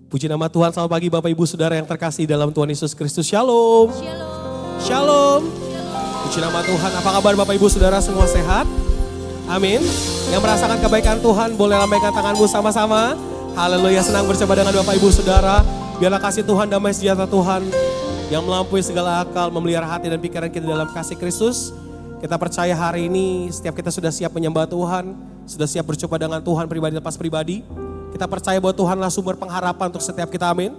Puji nama Tuhan, selamat pagi Bapak Ibu Saudara yang terkasih dalam Tuhan Yesus Kristus. Shalom. Shalom. Puji nama Tuhan, apa kabar Bapak Ibu Saudara, semua sehat? Amin. Yang merasakan kebaikan Tuhan boleh lambaikan tanganmu sama-sama. Haleluya, senang bersama dengan Bapak Ibu Saudara. Biarlah kasih Tuhan, damai sejahtera Tuhan yang melampaui segala akal, memelihara hati dan pikiran kita dalam kasih Kristus. Kita percaya hari ini setiap kita sudah siap menyembah Tuhan, sudah siap berjumpa dengan Tuhan pribadi lepas pribadi. Kita percaya bahwa Tuhanlah sumber pengharapan untuk setiap kita, amin.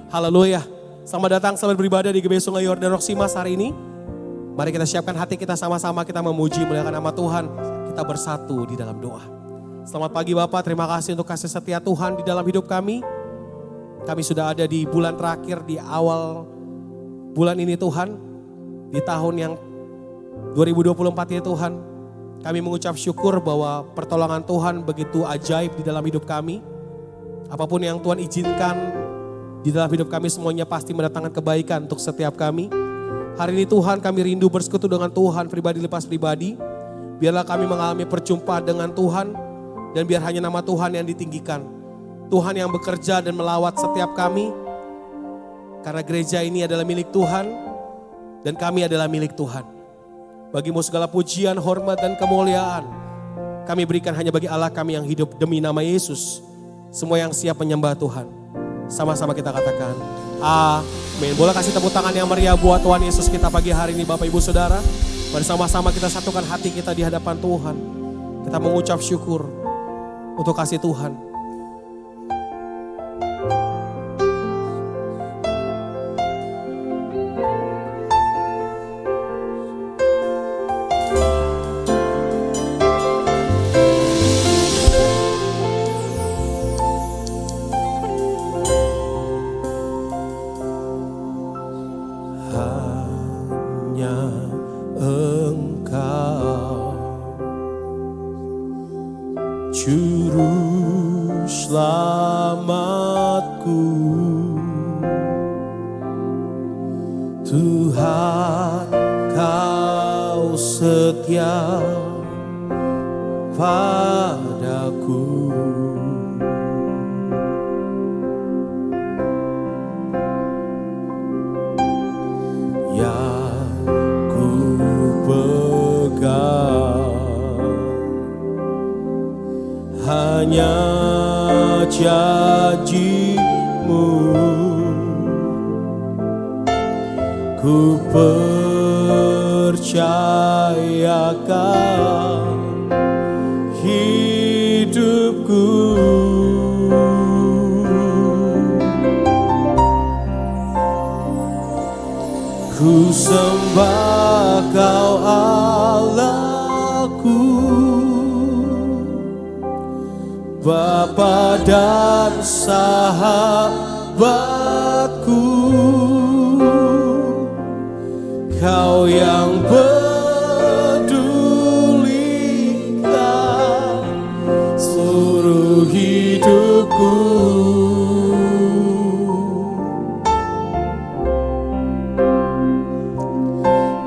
Haleluya. Selamat datang, selamat beribadah di GBI Sungai Yordan Roksimas hari ini. Mari kita siapkan hati kita sama-sama, kita memuji, memuliakan nama Tuhan. Kita bersatu di dalam doa. Selamat pagi Bapak, terima kasih untuk kasih setia Tuhan di dalam hidup kami. Kami sudah ada di bulan terakhir, di awal bulan ini Tuhan. Di tahun yang 2024 ini Tuhan. Kami mengucap syukur bahwa pertolongan Tuhan begitu ajaib di dalam hidup kami. Apapun yang Tuhan izinkan di dalam hidup kami semuanya pasti mendatangkan kebaikan untuk setiap kami. Hari ini Tuhan kami rindu bersekutu dengan Tuhan pribadi lepas pribadi. Biarlah kami mengalami perjumpaan dengan Tuhan dan biar hanya nama Tuhan yang ditinggikan. Tuhan yang bekerja dan melawat setiap kami. Karena gereja ini adalah milik Tuhan dan kami adalah milik Tuhan. Bagimu segala pujian, hormat dan kemuliaan kami berikan hanya bagi Allah kami yang hidup demi nama Yesus. Semua yang siap menyembah Tuhan, sama-sama kita katakan amin. Boleh kasih tepuk tangan yang meriah buat Tuhan Yesus kita pagi hari ini Bapak Ibu Saudara. Mari sama-sama kita satukan hati kita di hadapan Tuhan. Kita mengucap syukur untuk kasih Tuhan. Juru selamatku, Tuhan kau setia padaku. Yang ku pegang hanya janji-Mu, ku percayakan hidupku. Ku sembah Kau Allahku, Bapa dan sahabatku, Kau yang pedulikan seluruh hidupku.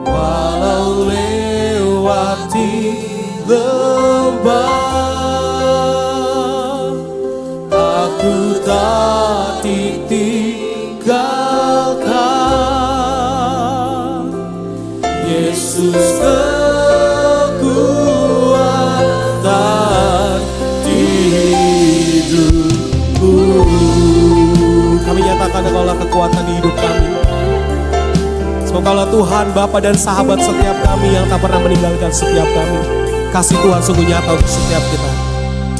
Walau lewati lembah, aku tak ditinggalkan. Yesus kekuatan di hidupku. Kami nyatakan Engkaulah kekuatan di hidup kami. Semoga Allah Tuhan, Bapa dan sahabat setiap kami yang tak pernah meninggalkan setiap kami. Kasih Tuhan sungguh nyata untuk setiap kita.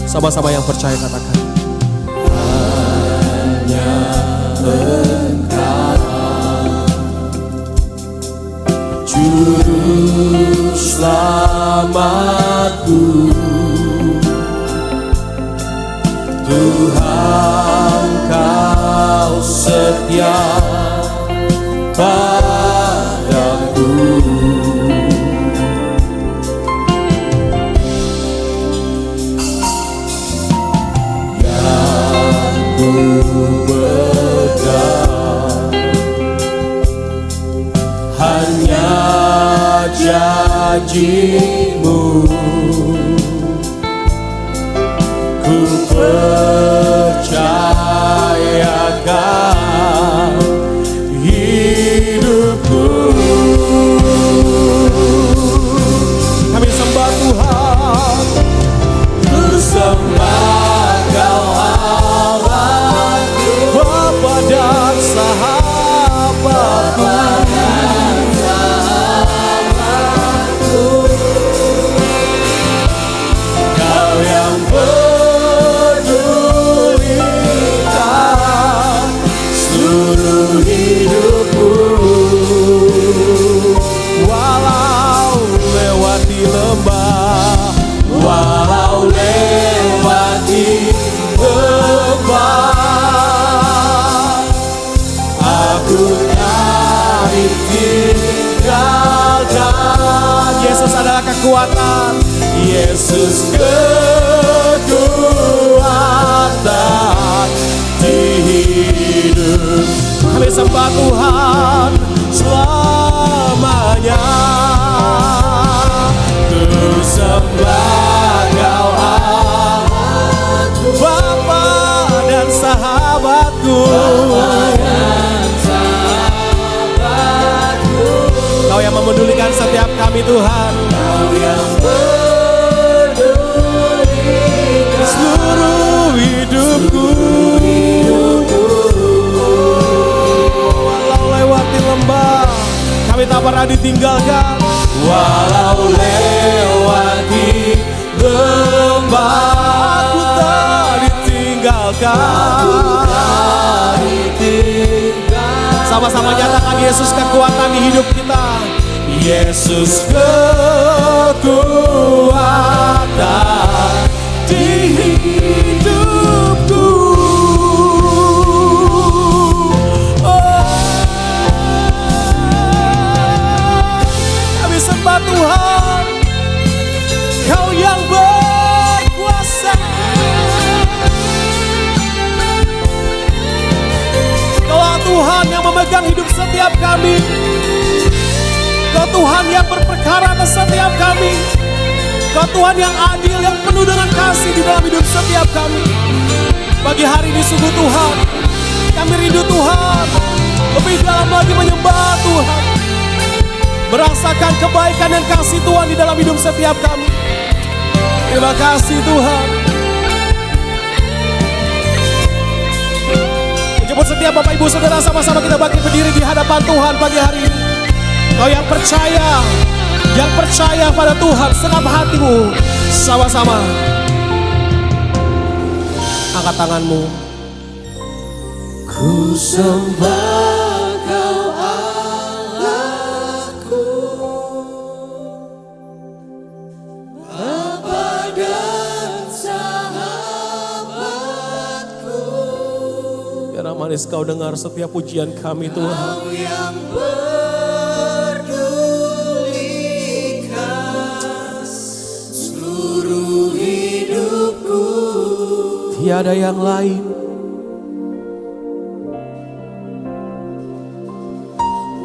Sama-sama yang percaya katakan. Juru selamatku, Tuhan kau setia padaku. Yang ku pegang hanya janji-Mu, ku percaya kekuatan. Yesus kekuatan di hidup. Kami sembah Tuhan selamanya. Ku sembah Kau Allahku, Bapa dan sahabatku. Kau yang memedulikan setiap kami Tuhan. Kau yang memedulikan seluruh hidupku. Walau lewati lembah, kami tak pernah ditinggalkan. Walau lewati lembah, aku tak ditinggalkan. Sama-sama nyatakan Yesus kekuatan di hidup kita. Yesus kekuatan di hidupku. Kami sembah Tuhan, Kau yang berkuasa. Kaulah Tuhan yang memegang hidup setiap kami. Kau Tuhan yang berperkara atas setiap kami. Kau Tuhan yang adil, yang penuh dengan kasih di dalam hidup setiap kami. Pagi hari ini sungguh Tuhan, kami rindu Tuhan lebih dalam lagi menyembah Tuhan, merasakan kebaikan dan kasih Tuhan di dalam hidup setiap kami. Terima kasih Tuhan. Jemput setiap Bapak Ibu Saudara, sama-sama kita bangkit berdiri di hadapan Tuhan pagi hari ini. Kau yang percaya pada Tuhan segenap hatimu, sama-sama angkat tanganmu. Ku sembah Kau Allahku, Bapa dan sahabatku. Biar manis Kau dengar setiap pujian kami Tuhan. Kau yang tiada yang lain.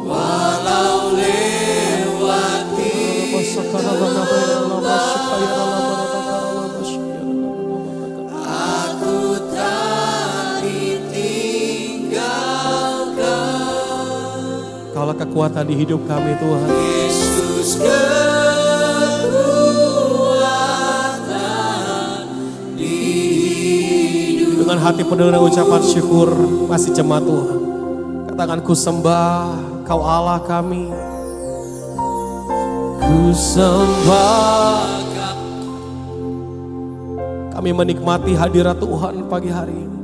Walau lewati aku tak ditinggalkan. Kaulah kekuatan di hidup kami Tuhan. Yesus dengan hati penuh dengan ucapan syukur masih jemaat Tuhan. Katakan, ku sembah Kau Allah kami. Ku sembah. Kami menikmati hadirat Tuhan pagi hari ini.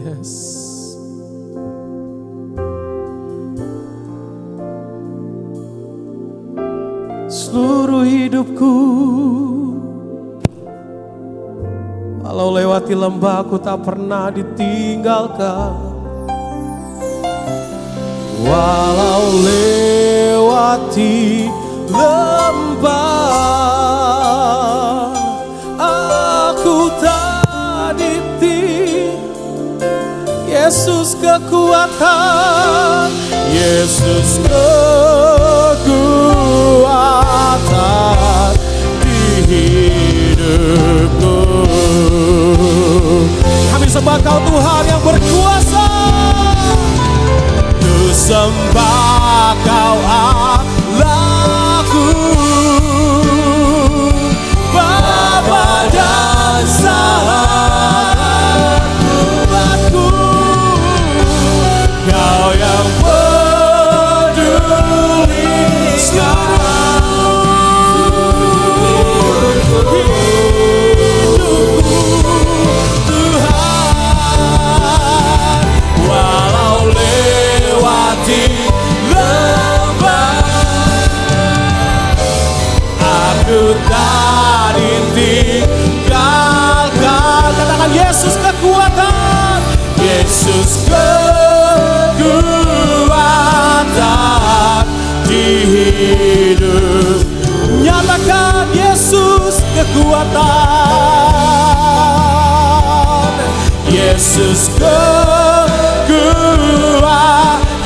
Yes. Seluruh hidupku, walau lewati lembah aku tak pernah ditinggalkan. Walau lewati lembah aku tak ditinggalkan. Yesus kekuatan, Yesus kekuatan di hidupku. Kami sembah Kau Tuhan yang berkuasa. Ku sembah Kau Allahku, Bapa dan sahabatku. Kau yang peduli hidupku, Tuhan. kekuatan, Yesus kekuatan,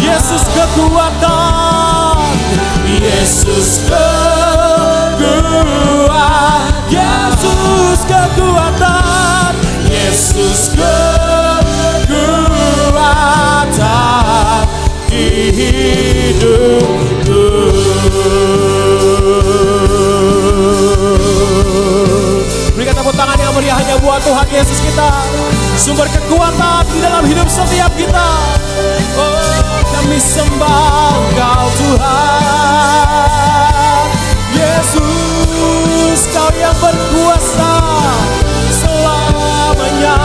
Yesus kekuatan, Yesus kekuatan, Yesus kekuatan, Yesus kekuatan hidupku. Berikan tepuk tangan yang meriah hanya buat Tuhan Yesus kita, sumber kekuatan di dalam hidup setiap kita. Oh, kami sembah Engkau Tuhan Yesus, Kau yang berkuasa selamanya.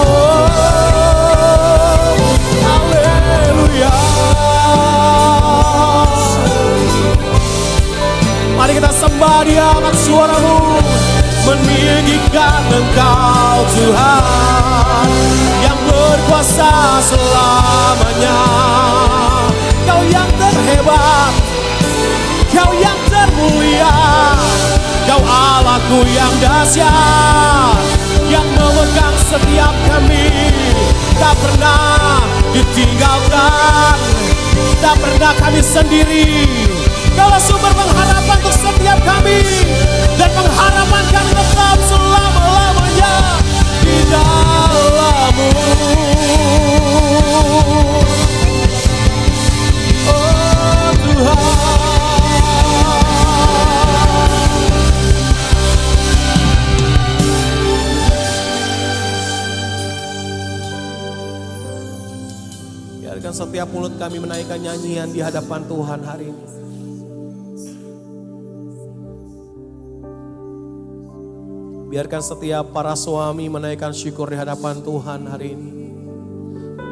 Oh, haleluya. Mari kita sembah Dia, angkat suaramu, meninggikan Engkau Tuhan yang berkuasa selamanya. Kau yang terhebat, Kau yang termulia, Kau Allahku yang dahsyat, yang memegang setiap kami, tak pernah ditinggalkan, tak pernah kami sendiri. Kaulah sumber pengharapan untuk setiap kami, dan pengharapan kami tetap selama-lamanya di dalam-Mu. Oh Tuhan, biarkan setiap mulut kami menaikkan nyanyian di hadapan Tuhan hari ini. Biarkan setiap para suami menaikkan syukur di hadapan Tuhan hari ini.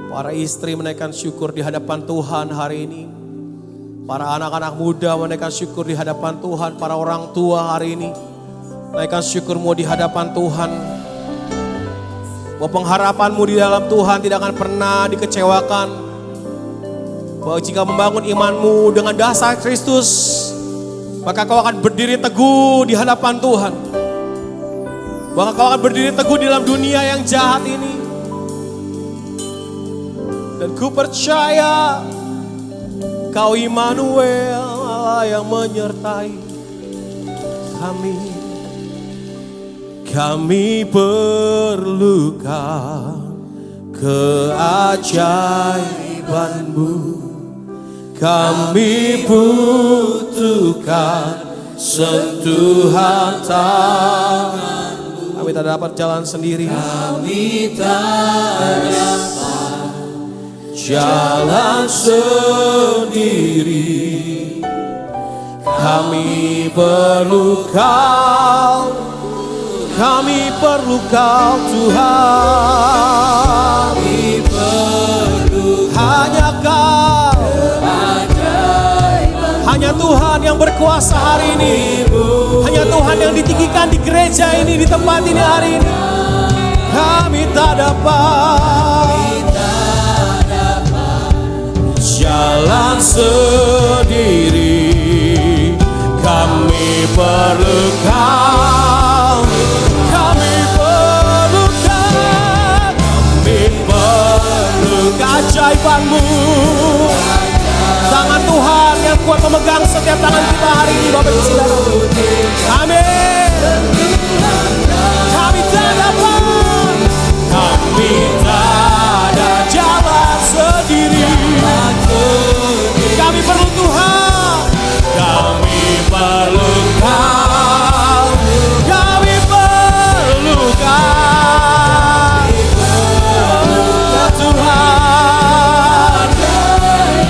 Para istri menaikkan syukur di hadapan Tuhan hari ini. Para anak-anak muda menaikkan syukur di hadapan Tuhan. Para orang tua hari ini naikkan syukurmu di hadapan Tuhan. Bahwa pengharapanmu di dalam Tuhan tidak akan pernah dikecewakan. Bahwa jika membangun imanmu dengan dasar Kristus, maka kau akan berdiri teguh di hadapan Tuhan. Bahwa kau akan berdiri teguh di dalam dunia yang jahat ini. Dan ku percaya Kau Immanuel, Allah yang menyertai kami. Kami perlukan keajaiban-Mu. Kami butuhkan sentuhan tangan. Kami tak dapat jalan sendiri. Kami tak dapat jalan sendiri. Kami perlu Kau, kami perlu Kau Tuhan. Kami perlu hanya Kau, hanya Tuhan yang berkuasa hari ini. Hanya Tuhan yang ditinggikan di gereja ini, di tempat ini hari ini. Kami tak dapat jalan sendiri. Kami perlu Kau, kami perlu Kau, kami perlu keajaiban-Mu. Tangan Tuhan yang kuat memegang setiap tangan kita hari ini, Bapak Ibu Saudara. Amin. Kami tak dapat, kami tak ada jalan sendiri. Kami perlu Tuhan, kami perlu Kau, kami perlu Kau, Tuhan.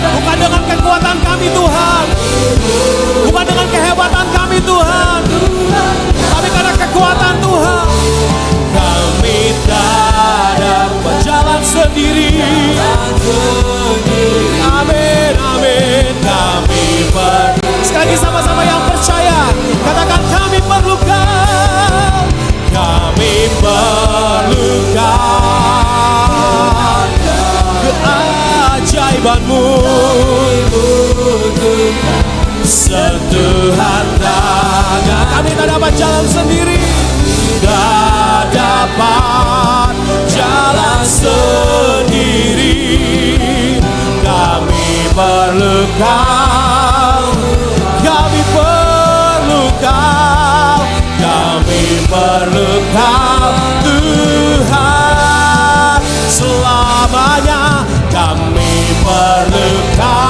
Bukan dengan kekuatan kami Tuhan, bukan dengan kehebatan kami Tuhan, tapi karena kekuatan Tuhan. Kami tak dapat jalan sendiri. Amin, amin. Kami perlu. Sekali lagi sama-sama yang percaya, katakan kami perlu Kau, kami perlu Kau, keajaiban-Mu, sentuhan tangan. Kami tak dapat jalan sendiri. Kau, kami perlu Kau, kami perlu Kau Tuhan, selamanya kami perlu Kau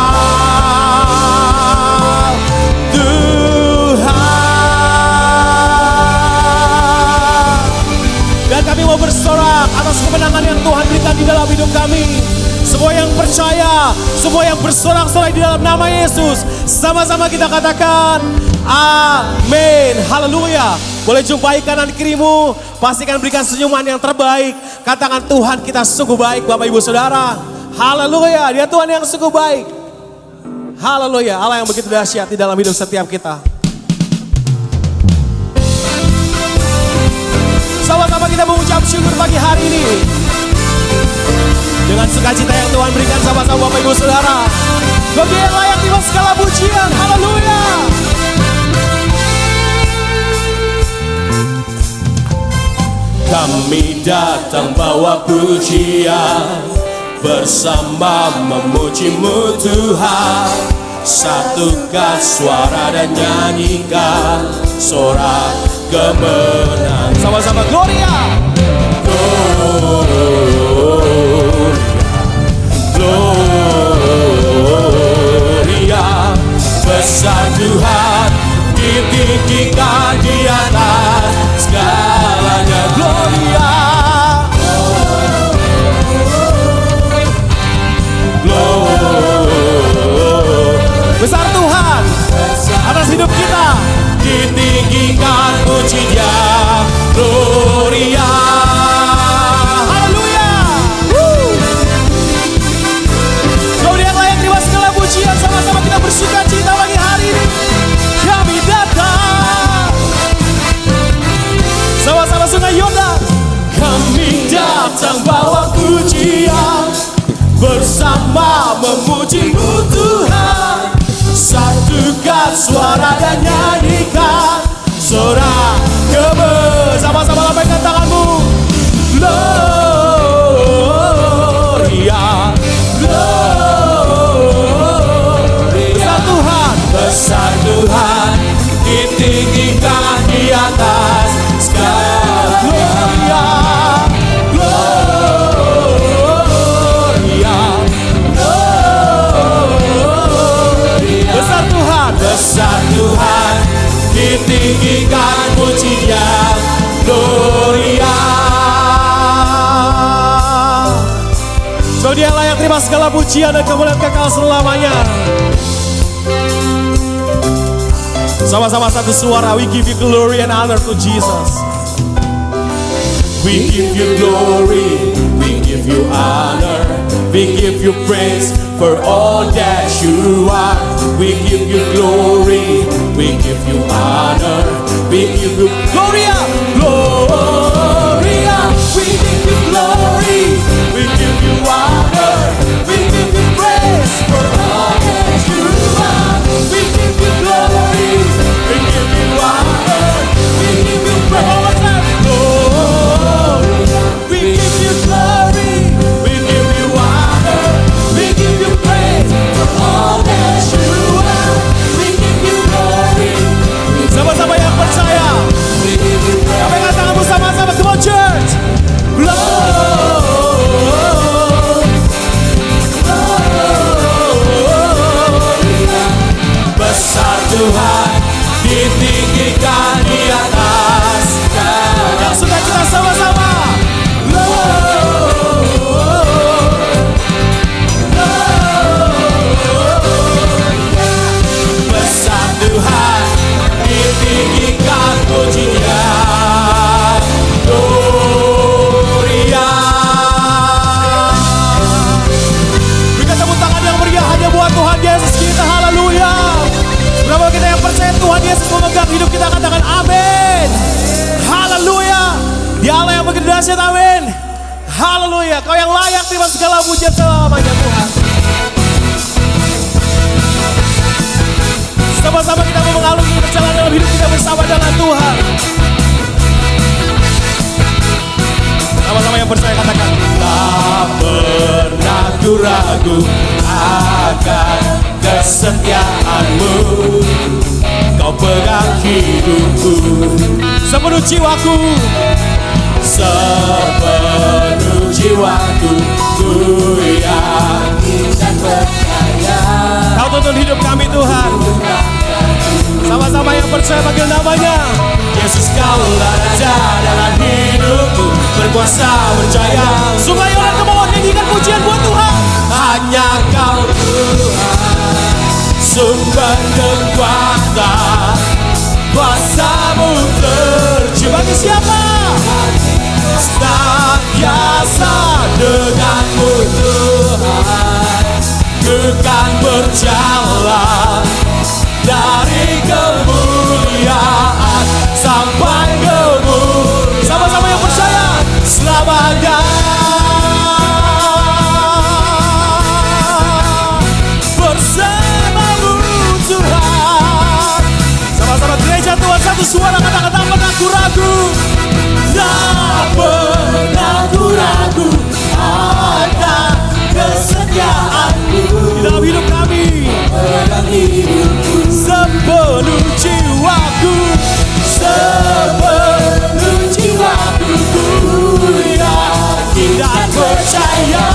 Tuhan. Dan kami mau bersorak atas kemenangan yang Tuhan berikan di dalam hidup kami. Semua yang percaya, semua yang bersorak-sorai di dalam nama Yesus, sama-sama kita katakan amin, haleluya. Boleh jumpai kanan kirimu, pastikan berikan senyuman yang terbaik. Katakan Tuhan kita sungguh baik Bapak Ibu Saudara. Haleluya, Dia Tuhan yang sungguh baik. Haleluya, Allah yang begitu dahsyat di dalam hidup setiap kita. Sama-sama kita mengucap syukur pagi hari ini. Dengan sukacita yang Tuhan berikan sama-sama Bapak Ibu Saudara. Bagi yang layak terima segala pujian, haleluya. Kami datang bawa pujian, bersama memuji-Mu Tuhan. Satukan suara dan nyanyikan sorak kemenangan. Sama-sama Gloria. Gloria, besar Tuhan, ditinggikan di atas segalanya. Gloria, besar Tuhan atas hidup kita, ditinggikan puji-Nya. Gloria, haleluya. Gloria yang layak terima segala pujian. Sama-sama kita bersuka cita pagi hari ini. Kami datang, sama-sama Sungai Yordan. Kami datang bawa pujian, bersama memuji-Mu Tuhan. Satukan suara dan nyanyikan sorak kemenangan. Sama-sama lambaikan tanganmu. Gloria, Gloria, besar Tuhan, besar Tuhan, ditinggikan di atas segala. Gloria, Gloria, Gloria, besar Tuhan, besar Tuhan, ditinggikan puji-Nya. Gloria. So Dia layak terima segala pujian dan kemuliaan kekal selamanya. Sama-sama satu suara, we give you glory and honor to Jesus. We give you glory, we give you honor, we give you praise for all that you are. We give you glory, we give you honor, we give you Gloria, Gloria. We give you glory, we give you honor, we give you praise for all that you are. We give you glory, we give you honor, we give you praise. Gloria, we give you glory, we give you honor, we give you praise for all that you are. We give you glory. Sama-sama yang percaya, pegang tanganmu sama-sama, come on church. Besar Tuhan, ditinggikan di atas. Yang sudah kita sama-sama. Besar Tuhan, ditinggikan puji-Nya. Gloria. Berikan tepuk tangan yang meriah hanya buat Tuhan Yesus kita. Haleluya. Berapa kita yang percaya Tuhan Yesus memegang hidup kita, katakan amin. Haleluya. Dia Allah yang begitu dahsyat, amin. Haleluya. Kau yang layak terima segala pujian selamanya Tuhan. Sama-sama kita mau mengalami perjalanan dalam hidup kita bersama dengan Tuhan. Sama-sama yang percaya katakan, tak pernah ku ragu akan keselamatan kesetiaan-Mu, Kau pegang hidupku. Sepenuh jiwaku, sepenuh jiwaku, ku yakin dan percaya. Kau tuntun hidup kami Tuhan. Sama-sama yang percaya panggil namanya. Yesus, Kaulah Raja dalam hidupku, berkuasa berjaya. Sungai orang ke bawah, nyanyikan pujian buat Tuhan. Hanya Kau Tuhan, sumber kekuatan, kuasa-Mu terjun. Bagi siapa? Senantiasa denganmu Tuhan, ku kan berjalan dari kemuliaan sampai kemuliaan. Sama-sama yang percaya, selamanya bersama-Mu Tuhan. Sama-sama gereja Tuhan, satu suara katakan, tak pernah ku ragu, tak pernah ku ragu, ada kesetiaan-Mu di dalam hidup kami. Sepenuh jiwaku, sepenuh jiwaku, ku yakin dan percaya.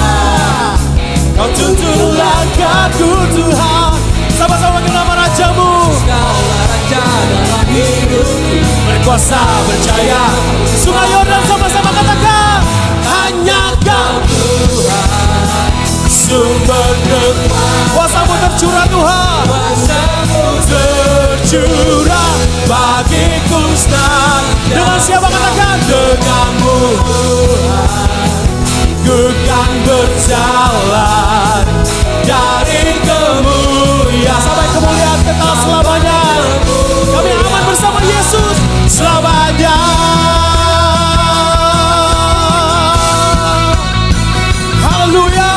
Kau tuntun langkahku Tuhan. Sama-sama panggil nama Raja-Mu. Kaulah Raja dalam hidupku, berkuasa berjaya. Sungai Yordan sama-sama katakan, hanya Kau Tuhan, sumber kekuatan, kuasa-Mu tercurah Tuhan, kuasa-Mu tercurah bagiku senang. Dengan siapa katakan? Denganmu Tuhan, ku kan berjalan dari kemuliaan sampai kemuliaan kekal selamanya. Kami aman bersama Yesus selamanya. Haleluya.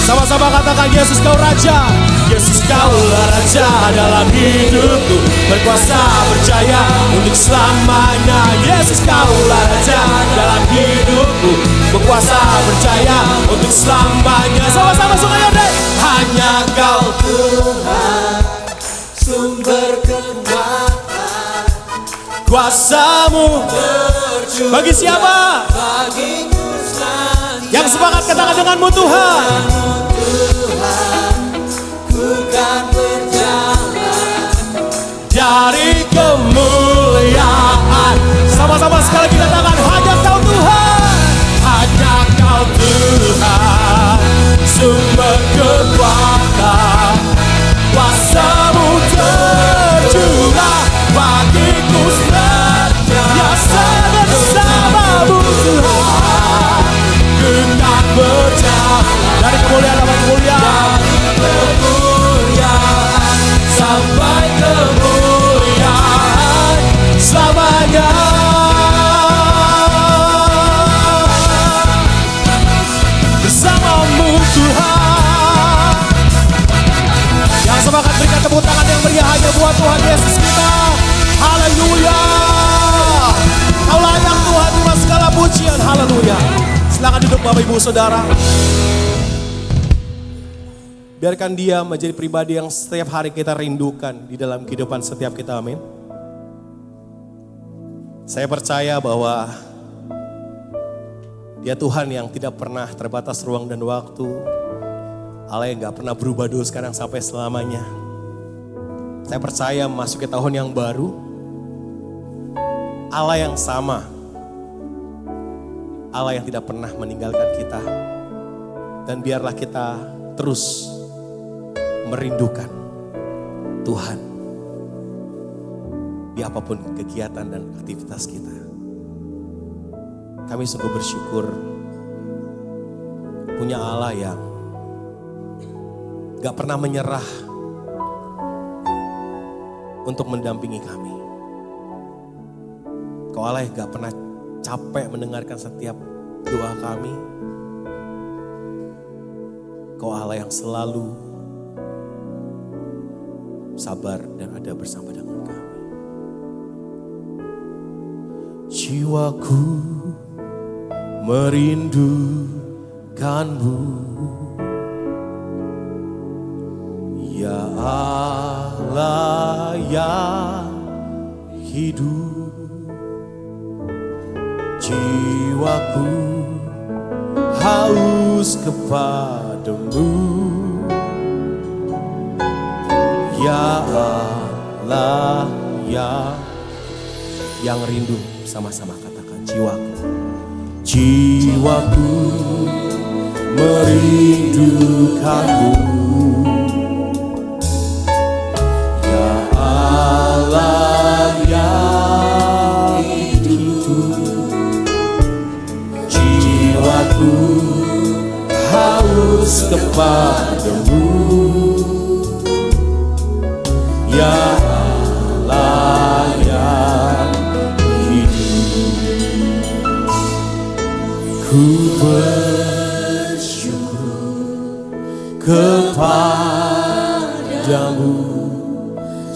Sama-sama katakan, Yesus Kau Raja. Yesus Kaulah Raja dalam hidupku, berkuasa berjaya untuk selamanya. Yesus Kaulah Raja dalam hidupku, berkuasa berjaya untuk selamanya. Sama-sama Sungai Yordan. Hanya Kau Tuhan, sumber kekuatan, kuasa-Mu tercurah. Bagi siapa? Bagiku senang. Yang sepakat katakan, denganmu Tuhan, ku kan berjalan dari kemuliaan. Sama-sama sekali kita katakan, hanya Kau Tuhan, hanya Kau Tuhan, sumber kekuatan, kuasa-Mu tercurah bagiku senantiasa bersama-Mu Tuhan, ku kan berjalan dari kemuliaan sampai kemuliaan, kemuliaan sampai kemuliaan selamanya. Bersama-Mu Tuhan. Yang sepakat berikan tepuk tangan yang meriah hanya buat Tuhan Yesus kita. Haleluya. Kau layak Tuhan, terima segala pujian. Haleluya. Silakan duduk Bapak Ibu Saudara. Biarkan Dia menjadi pribadi yang setiap hari kita rindukan di dalam kehidupan setiap kita, amin. Saya percaya bahwa Dia Tuhan yang tidak pernah terbatas ruang dan waktu. Allah yang gak pernah berubah dulu sekarang sampai selamanya. Saya percaya memasuki tahun yang baru, Allah yang sama. Allah yang tidak pernah meninggalkan kita. Dan biarlah kita terus merindukan Tuhan di apapun kegiatan dan aktivitas kita. Kami sungguh bersyukur punya Allah yang gak pernah menyerah untuk mendampingi kami. Kau Allah yang gak pernah capek mendengarkan setiap doa kami. Kau Allah yang selalu sabar dan ada bersama dengan kami. Jiwaku merindukanmu, Ya Allah yang hidup, jiwaku haus kepadamu. Ya Allah yang rindu, sama-sama katakan jiwaku merindukanmu. Ya Allah yang hidup, jiwaku haus kepadamu. Ya Allah yang hidup, ku bersyukur kepadamu,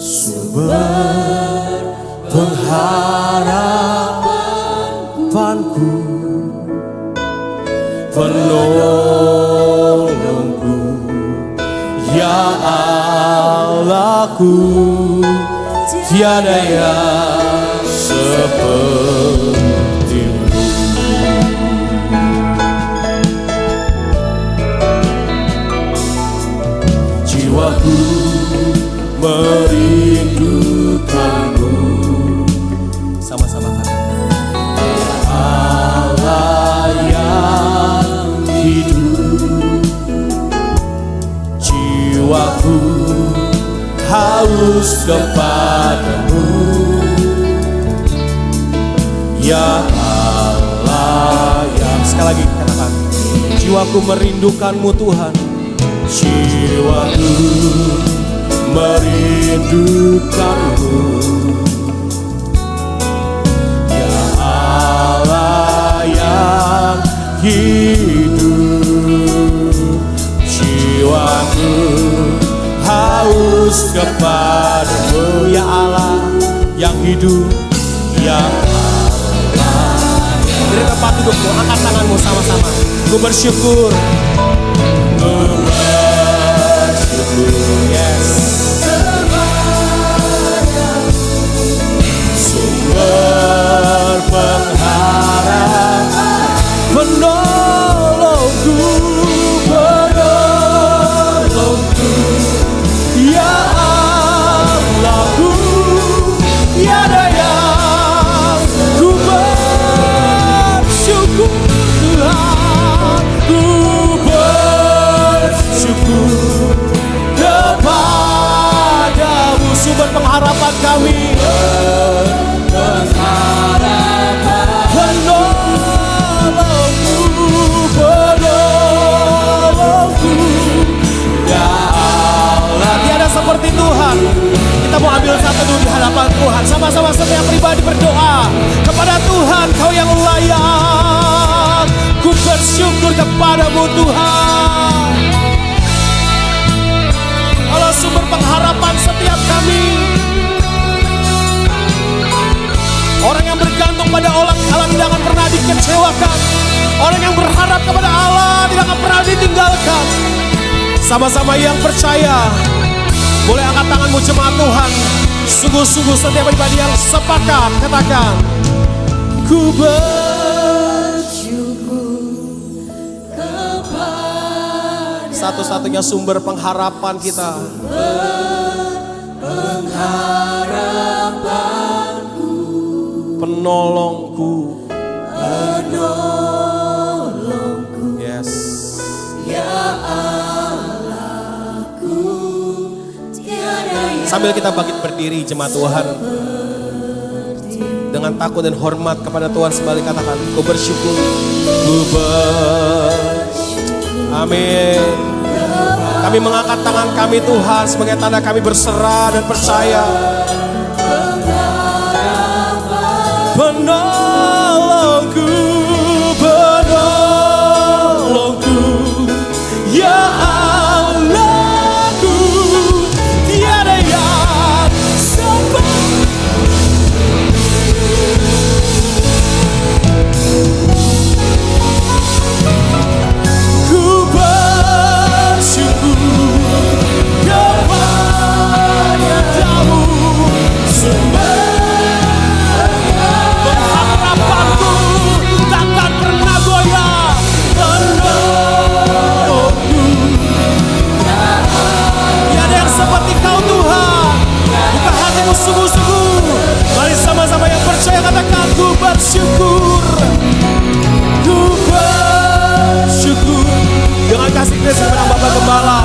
sumber pengharapanku, penolongku. Ya Allahku, tiada yang sepertimu. Jiwaku merindukanmu. Sama-sama katakan. Ya Allah yang hidup, jiwaku haus kepadamu. Ya Allah yang, sekali lagi katakan, jiwaku merindukanmu Tuhan. Jiwaku merindukanmu. Ya Allah yang hidup, jiwaku haus kepadamu. Ya Allah yang hidup, ya Allah. Dari tempat dudukmu, angkat tanganmu sama-sama. Ku bersyukur, ku bersyukur, yes. Sumber pengharapan, penolongku, penolongku. Ya Allahku, tiada yang ku bersyukur Tuhan, ku bersyukur kepadamu, sumber pengharapan kami, penolongku, penolongku. Ya Allah, tiada seperti Tuhan. Kita mau ambil satu dulu di hadapan Tuhan. Sama-sama setiap pribadi berdoa kepada Tuhan, Kau yang layak. Ku bersyukur kepadamu Tuhan. Allah sumber pengharapan setiap kami. Orang yang bergantung pada Allah tidak akan pernah dikecewakan. Orang yang berharap kepada Allah tidak akan pernah ditinggalkan. Sama-sama yang percaya, boleh angkat tanganmu jemaat Tuhan. Sungguh-sungguh setiap pribadi yang sepakat katakan, ku bersyukur kepada satu-satunya sumber pengharapan kita. Pengharapanku, penolongku, penolongku. Yes. Ya Allahku, tiada yang. Sambil kita bangkit berdiri jemaat Tuhan, dengan takut dan hormat kepada Tuhan, sembali katakan, ku bersyukur, ku bersyukur. Amin. Kami mengangkat tangan kami Tuhan sebagai tanda kami berserah dan percaya. Penolongku, penolongku, ya Allahku, tiada yang seperti. Ku bersyukur kepada kamu sungguh-sungguh. Mari sama-sama yang percaya katakan ku bersyukur. Ku bersyukur. Dengan kasih Kristus menang Bapak Gembala.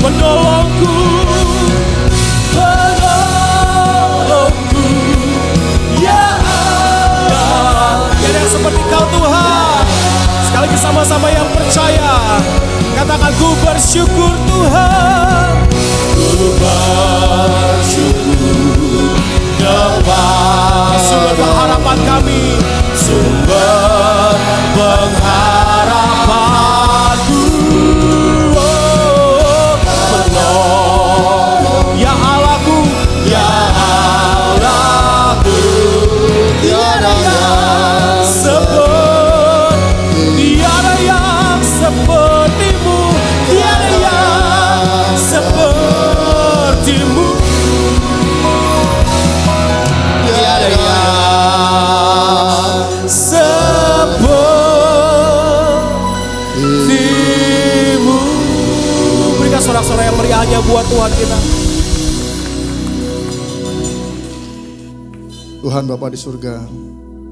Menolongku, menolongku, ya Allah. Tiada yang seperti Kau Tuhan. Sekali lagi sama-sama yang percaya, katakan ku bersyukur Tuhan. Ku bersyukur kepada sumber pengharapan kami, sumber pengharapanku. Ya Allahku, ya Allahku, tiada yang sepertimu, tiada yang sepertimu, tiada yang sepertimu. Berikan sorak-sorai yang meriahnya buat Tuhan kita. Tuhan Bapa di surga,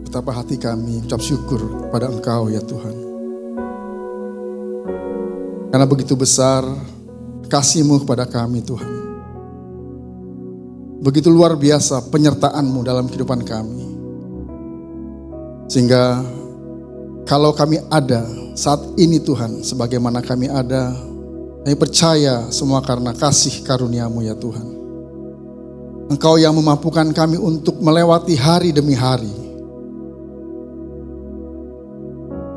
betapa hati kami ucap syukur pada Engkau ya Tuhan. Karena begitu besar kasih-Mu kepada kami Tuhan. Begitu luar biasa penyertaan-Mu dalam kehidupan kami. Sehingga kalau kami ada saat ini Tuhan, sebagaimana kami ada, kami percaya semua karena kasih karunia-Mu ya Tuhan. Engkau yang memampukan kami untuk melewati hari demi hari.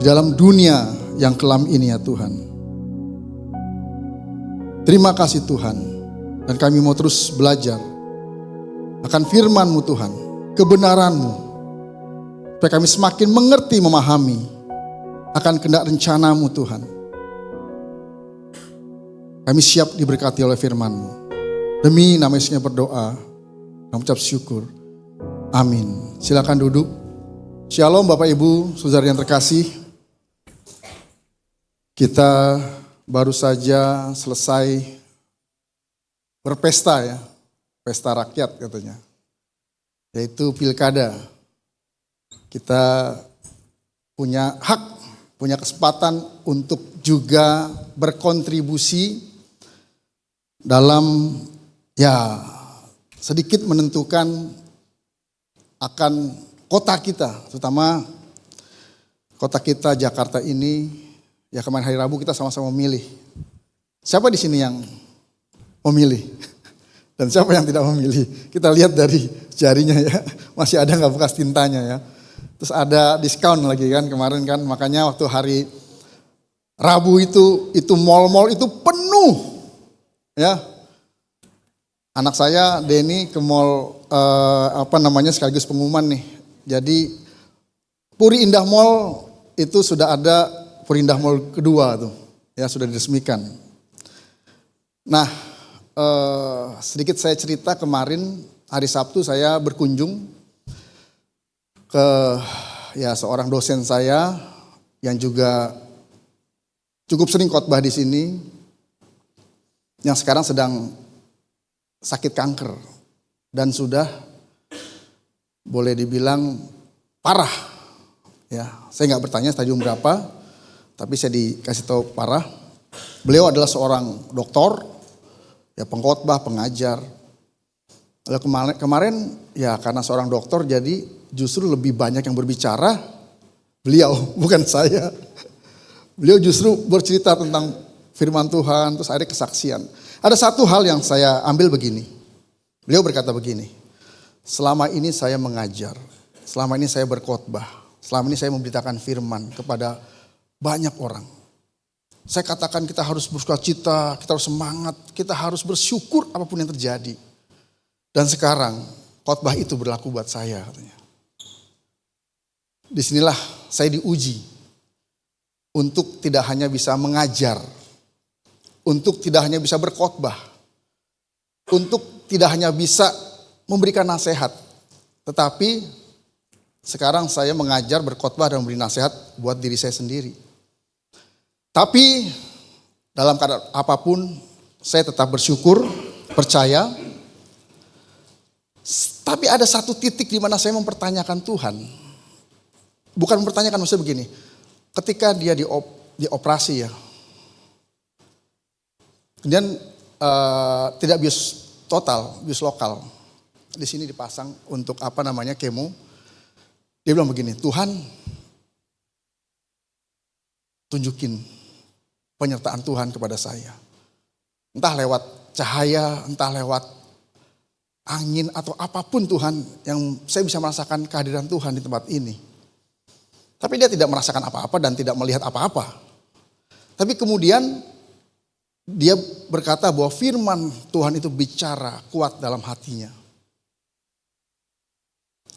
Di dalam dunia yang kelam ini ya Tuhan. Terima kasih Tuhan. Dan kami mau terus belajar akan firman-Mu Tuhan. Kebenaran-Mu. Supaya kami semakin mengerti, memahami akan kehendak rencana-Mu Tuhan. Kami siap diberkati oleh firman-Mu. Demi nama Yesusnya berdoa. Kami ucap syukur. Amin. Silakan duduk. Shalom Bapak Ibu, saudara yang terkasih. Kita baru saja selesai berpesta ya. Pesta rakyat katanya. Yaitu pilkada. Kita punya hak, punya kesempatan untuk juga berkontribusi dalam ya sedikit menentukan akan kota kita, terutama kota kita Jakarta ini. Ya kemarin hari Rabu kita sama-sama memilih. Siapa di sini yang memilih? Dan siapa yang tidak memilih? Kita lihat dari jarinya ya, masih ada nggak bekas tintanya ya. Terus ada diskon lagi kan kemarin kan, makanya waktu hari Rabu itu mal-mal itu penuh ya. Anak saya Denny ke mall sekaligus pengumuman nih. Jadi Puri Indah Mall itu sudah ada Puri Indah Mall kedua tuh. Ya sudah diresmikan. Nah sedikit saya cerita kemarin hari Sabtu saya berkunjung ke ya seorang dosen saya yang juga cukup sering khotbah di sini. Yang sekarang sedang sakit kanker dan sudah boleh dibilang parah ya. Saya nggak bertanya stadium berapa, tapi saya dikasih tahu parah. Beliau adalah seorang doktor, ya pengkhotbah, pengajar. Lalu kemarin ya karena seorang dokter jadi justru lebih banyak yang berbicara beliau, bukan saya. Beliau justru bercerita tentang firman Tuhan, terus ada kesaksian. Ada satu hal yang saya ambil begini. Beliau berkata begini, selama ini saya mengajar, selama ini saya berkhotbah, selama ini saya memberitakan firman kepada banyak orang. Saya katakan kita harus bersukacita, kita harus semangat, kita harus bersyukur apapun yang terjadi. Dan sekarang khotbah itu berlaku buat saya katanya. Disinilah saya diuji untuk tidak hanya bisa mengajar, untuk tidak hanya bisa berkhotbah, untuk tidak hanya bisa memberikan nasihat, tetapi sekarang saya mengajar, berkhotbah dan memberi nasihat buat diri saya sendiri. Tapi dalam keadaan apapun, saya tetap bersyukur, percaya. Tapi ada satu titik di mana saya mempertanyakan Tuhan. Bukan mempertanyakan, maksudnya begini. Ketika dia dioperasi ya. Kemudian tidak bius total, bius lokal. Di sini dipasang untuk kemo. Dia bilang begini, Tuhan tunjukin penyertaan Tuhan kepada saya. Entah lewat cahaya, entah lewat angin atau apapun Tuhan, yang saya bisa merasakan kehadiran Tuhan di tempat ini. Tapi dia tidak merasakan apa-apa dan tidak melihat apa-apa. Tapi kemudian dia berkata bahwa firman Tuhan itu bicara kuat dalam hatinya.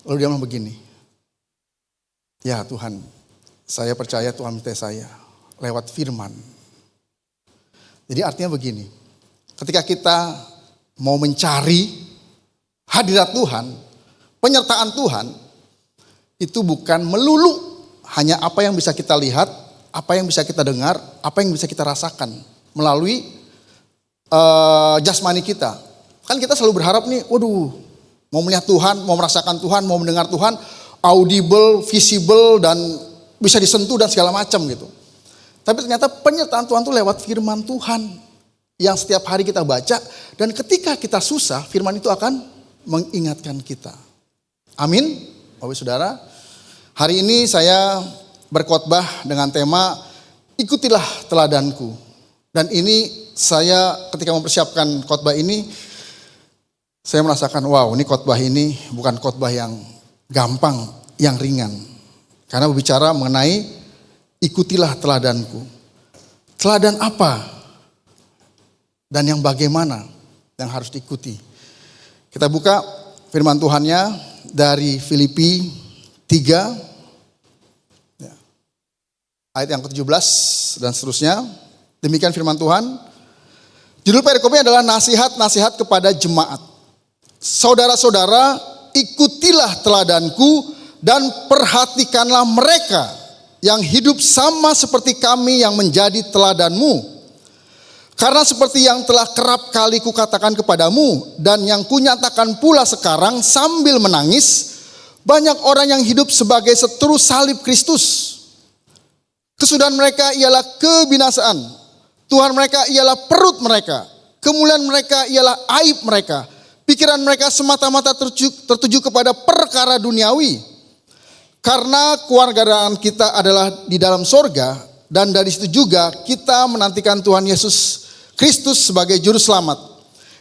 Lalu dia bilang begini, ya Tuhan, saya percaya Tuhan minta saya lewat firman. Jadi artinya begini, ketika kita mau mencari hadirat Tuhan, penyertaan Tuhan, itu bukan melulu hanya apa yang bisa kita lihat, apa yang bisa kita dengar, apa yang bisa kita rasakan melalui jasmani kita. Kan kita selalu berharap nih, waduh, mau melihat Tuhan, mau merasakan Tuhan, mau mendengar Tuhan, audible, visible, dan bisa disentuh dan segala macam gitu. Tapi ternyata penyertaan Tuhan itu lewat firman Tuhan yang setiap hari kita baca, dan ketika kita susah, firman itu akan mengingatkan kita. Amin. Bapak Saudara, hari ini saya berkhotbah dengan tema ikutilah teladanku. Dan ini saya ketika mempersiapkan khotbah ini, saya merasakan wow, ini khotbah ini bukan khotbah yang gampang, yang ringan. Karena berbicara mengenai ikutilah teladanku. Teladan apa? Dan yang bagaimana yang harus diikuti? Kita buka firman Tuhannya dari Filipi 3 ayat yang ke-17 dan seterusnya. Demikian firman Tuhan. Judul perikopnya adalah nasihat-nasihat kepada jemaat. Saudara-saudara, ikutilah teladanku dan perhatikanlah mereka yang hidup sama seperti kami yang menjadi teladanmu. Karena seperti yang telah kerap kali kukatakan kepadamu dan yang kunyatakan pula sekarang sambil menangis, banyak orang yang hidup sebagai seteru salib Kristus. Kesudahan mereka ialah kebinasaan. Tuhan mereka ialah perut mereka. Kemuliaan mereka ialah aib mereka. Pikiran mereka semata-mata tertuju kepada perkara duniawi. Karena kewarganegaraan kita adalah di dalam sorga, dan dari situ juga kita menantikan Tuhan Yesus Kristus sebagai juru selamat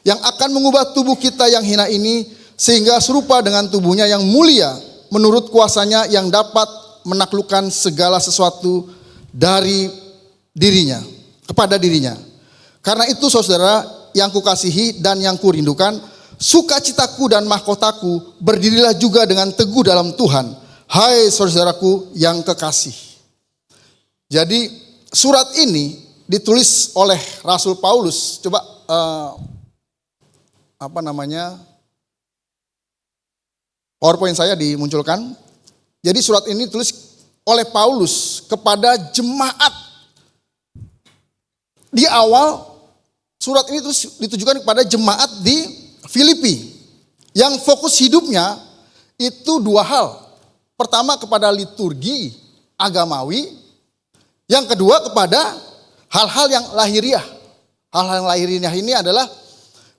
yang akan mengubah tubuh kita yang hina ini sehingga serupa dengan tubuhnya yang mulia menurut kuasanya yang dapat menaklukkan segala sesuatu dari dirinya, kepada dirinya. Karena itu saudara yang kukasihi dan yang kurindukan, sukacitaku dan mahkotaku, berdirilah juga dengan teguh dalam Tuhan. Hai saudaraku yang kekasih. Jadi surat ini ditulis oleh Rasul Paulus. Coba PowerPoint saya dimunculkan. Jadi surat ini ditulis oleh Paulus kepada jemaat. Di awal surat ini ditujukan kepada jemaat di Filipi yang fokus hidupnya itu dua hal. Pertama kepada liturgi agamawi, yang kedua kepada hal-hal yang lahiriah. Hal-hal yang lahiriah ini adalah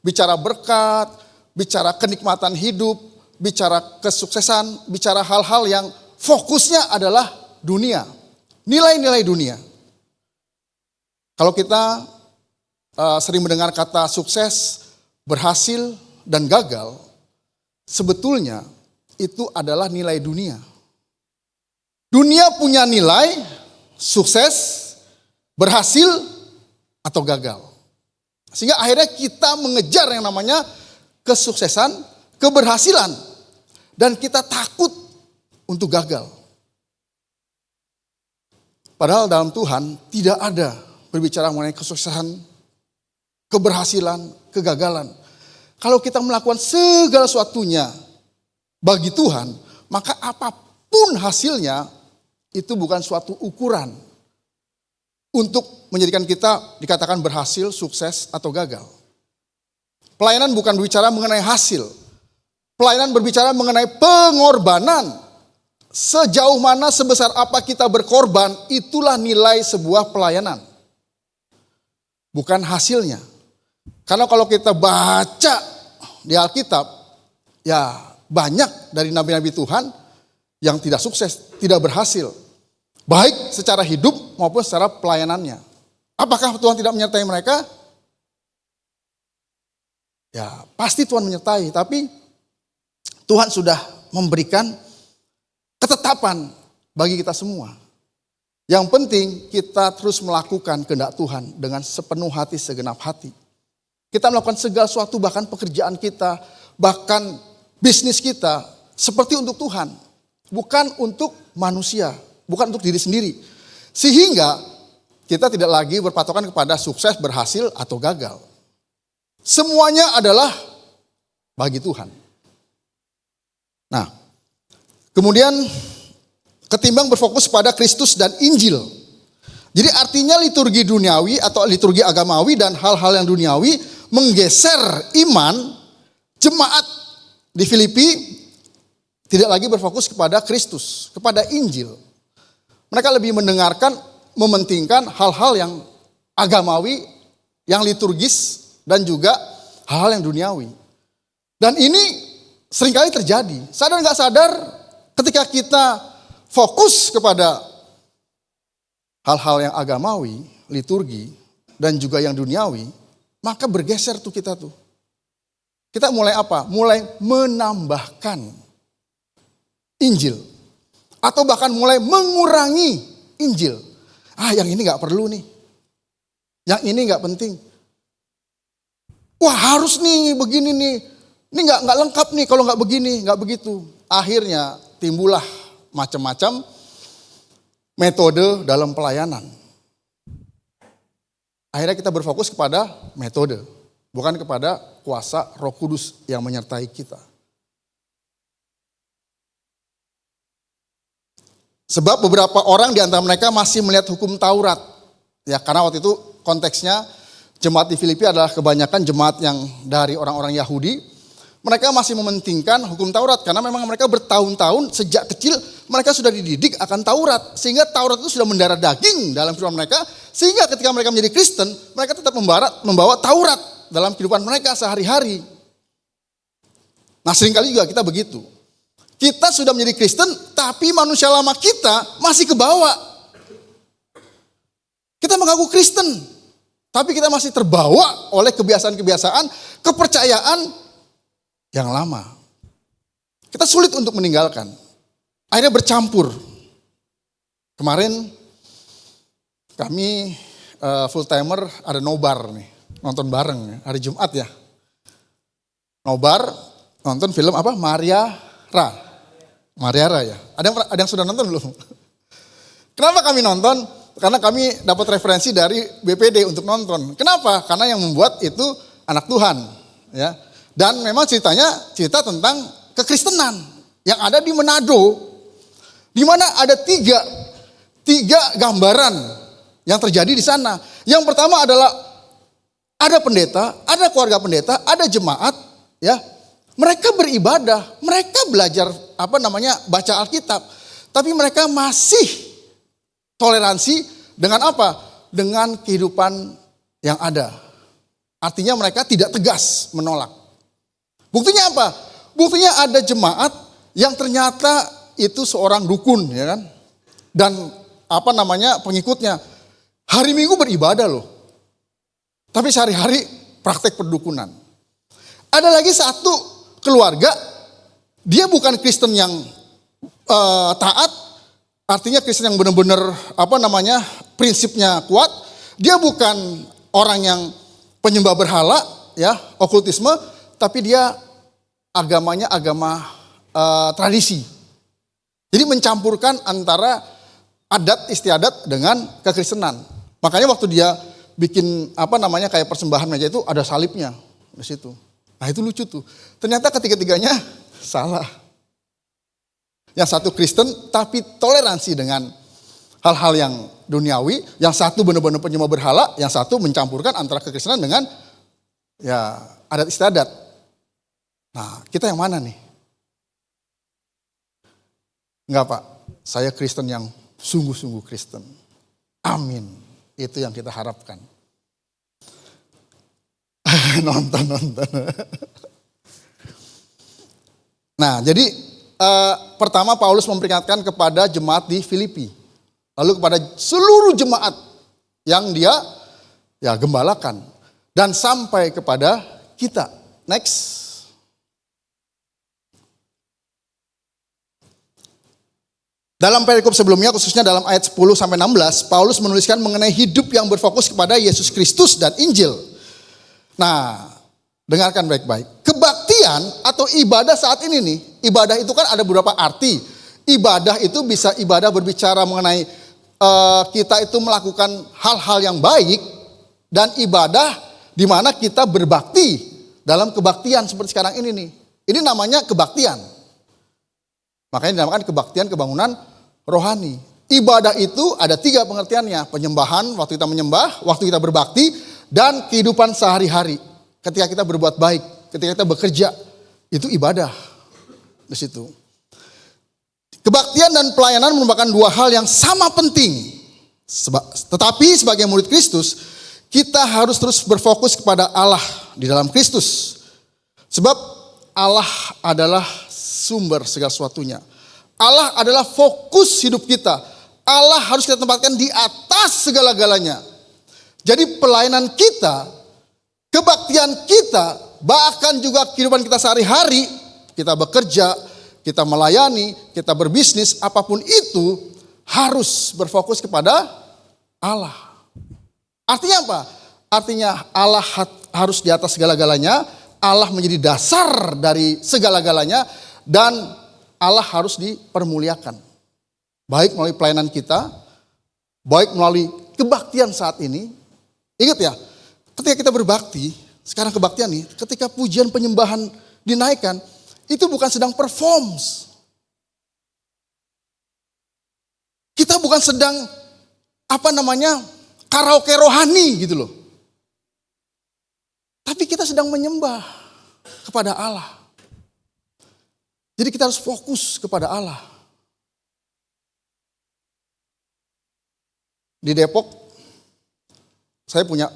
bicara berkat, bicara kenikmatan hidup, bicara kesuksesan, bicara hal-hal yang fokusnya adalah dunia. Nilai-nilai dunia. Kalau kita sering mendengar kata sukses, berhasil, dan gagal, sebetulnya itu adalah nilai dunia. Dunia punya nilai sukses, berhasil, atau gagal. Sehingga akhirnya kita mengejar yang namanya kesuksesan, keberhasilan. Dan kita takut untuk gagal. Padahal dalam Tuhan tidak ada berbicara mengenai kesuksesan, keberhasilan, kegagalan. Kalau kita melakukan segala sesuatunya bagi Tuhan, maka apapun hasilnya itu bukan suatu ukuran. untuk menjadikan kita dikatakan berhasil, sukses, atau gagal. Pelayanan bukan berbicara mengenai hasil. Pelayanan berbicara mengenai pengorbanan. Sejauh mana, sebesar apa kita berkorban, itulah nilai sebuah pelayanan. Bukan hasilnya. Karena kalau kita baca di Alkitab, ya banyak dari nabi-nabi Tuhan yang tidak sukses, tidak berhasil. Baik secara hidup maupun secara pelayanannya. Apakah Tuhan tidak menyertai mereka? Ya pasti Tuhan menyertai, tapi Tuhan sudah memberikan ketetapan bagi kita semua. Yang penting kita terus melakukan kehendak Tuhan dengan sepenuh hati, segenap hati. Kita melakukan segala sesuatu, bahkan pekerjaan kita, bahkan bisnis kita, seperti untuk Tuhan. Bukan untuk manusia, bukan untuk diri sendiri. Sehingga kita tidak lagi berpatokan kepada sukses, berhasil, atau gagal. Semuanya adalah bagi Tuhan. Nah, kemudian ketimbang berfokus pada Kristus dan Injil. Jadi artinya liturgi duniawi atau liturgi agamawi dan hal-hal yang duniawi menggeser iman jemaat di Filipi tidak lagi berfokus kepada Kristus, kepada Injil. Mereka lebih mendengarkan, mementingkan hal-hal yang agamawi, yang liturgis, dan juga hal-hal yang duniawi. Dan ini seringkali terjadi. Sadar nggak sadar, ketika kita fokus kepada hal-hal yang agamawi, liturgi, dan juga yang duniawi, maka bergeser tuh kita tuh. Kita mulai apa? Mulai menambahkan Injil. Atau bahkan mulai mengurangi Injil. Yang ini gak perlu nih. Yang ini gak penting. Wah harus nih begini nih. Ini gak lengkap nih kalau gak begini, gak begitu. Akhirnya timbullah macam-macam metode dalam pelayanan. Akhirnya kita berfokus kepada metode, bukan kepada kuasa Roh Kudus yang menyertai kita. Sebab beberapa orang di antara mereka masih melihat hukum Taurat. Ya, karena waktu itu konteksnya jemaat di Filipi adalah kebanyakan jemaat yang dari orang-orang Yahudi. Mereka masih mementingkan hukum Taurat karena memang mereka bertahun-tahun sejak kecil mereka sudah dididik akan Taurat. Sehingga Taurat itu sudah mendarah daging dalam kehidupan mereka. Sehingga ketika mereka menjadi Kristen, mereka tetap membawa Taurat dalam kehidupan mereka sehari-hari. Nah seringkali juga kita begitu. Kita sudah menjadi Kristen, tapi manusia lama kita masih kebawa. Kita mengaku Kristen, tapi kita masih terbawa oleh kebiasaan-kebiasaan, kepercayaan yang lama. Kita sulit untuk meninggalkan. Akhirnya bercampur. Kemarin kami full timer ada nobar nih, nonton bareng hari Jumat ya. Nobar nonton film apa? Maria Ra ya. Ada yang sudah nonton belum? Kenapa kami nonton? Karena kami dapat referensi dari BPD untuk nonton. Kenapa? Karena yang membuat itu anak Tuhan, ya. Dan memang ceritanya cerita tentang kekristenan yang ada di Manado, di mana ada tiga gambaran yang terjadi di sana. Yang pertama adalah ada pendeta, ada keluarga pendeta, ada jemaat, ya. Mereka beribadah, mereka belajar baca Alkitab, tapi mereka masih toleransi dengan apa? Dengan kehidupan yang ada. Artinya mereka tidak tegas menolak. Buktinya apa? Buktinya ada jemaat yang ternyata itu seorang dukun, ya kan? Dan pengikutnya hari Minggu beribadah loh. Tapi sehari-hari praktek perdukunan. Ada lagi satu keluarga, dia bukan Kristen yang taat, artinya Kristen yang benar-benar prinsipnya kuat. Dia bukan orang yang penyembah berhala, ya, okultisme, tapi dia agamanya agama tradisi. Jadi mencampurkan antara adat istiadat dengan kekristenan. Makanya waktu dia bikin kayak persembahan meja itu ada salibnya di situ. Nah itu lucu tuh. Ternyata ketiga-tiganya salah. Yang satu Kristen tapi toleransi dengan hal-hal yang duniawi, yang satu benar-benar penyembah berhala, yang satu mencampurkan antara kekristenan dengan ya adat istiadat. Nah, kita yang mana nih? Enggak Pak, saya Kristen yang sungguh-sungguh Kristen. Amin. Itu yang kita harapkan. Nonton. Nah, jadi pertama Paulus memperingatkan kepada jemaat di Filipi. Lalu kepada seluruh jemaat yang dia ya gembalakan. Dan sampai kepada kita. Next. Dalam perikop sebelumnya, khususnya dalam ayat 10-16, Paulus menuliskan mengenai hidup yang berfokus kepada Yesus Kristus dan Injil. Nah, dengarkan baik-baik. Kebaktian atau ibadah saat ini nih, ibadah itu kan ada beberapa arti. Ibadah itu bisa ibadah berbicara mengenai kita itu melakukan hal-hal yang baik, dan ibadah di mana kita berbakti dalam kebaktian seperti sekarang ini nih. Ini namanya kebaktian. Makanya dinamakan kebaktian kebangunan rohani. Ibadah itu ada 3 pengertiannya. Penyembahan, waktu kita menyembah, waktu kita berbakti, dan kehidupan sehari-hari. Ketika kita berbuat baik, ketika kita bekerja, itu ibadah. Di situ. Kebaktian dan pelayanan merupakan 2 hal yang sama penting. Tetapi sebagai murid Kristus, kita harus terus berfokus kepada Allah di dalam Kristus. Sebab Allah adalah sumber segala sesuatunya. Allah adalah fokus hidup kita. Allah harus kita tempatkan di atas segala-galanya. Jadi pelayanan kita, kebaktian kita, bahkan juga kehidupan kita sehari-hari, kita bekerja, kita melayani, kita berbisnis, apapun itu harus berfokus kepada Allah. Artinya apa? Artinya Allah harus di atas segala-galanya, Allah menjadi dasar dari segala-galanya, dan Allah harus dipermuliakan. Baik melalui pelayanan kita, baik melalui kebaktian saat ini. Ingat ya, ketika kita berbakti, sekarang kebaktian nih, ketika pujian penyembahan dinaikkan, itu bukan sedang performs. Kita bukan sedang karaoke rohani gitu loh. Tapi kita sedang menyembah kepada Allah. Jadi kita harus fokus kepada Allah. Di Depok, saya punya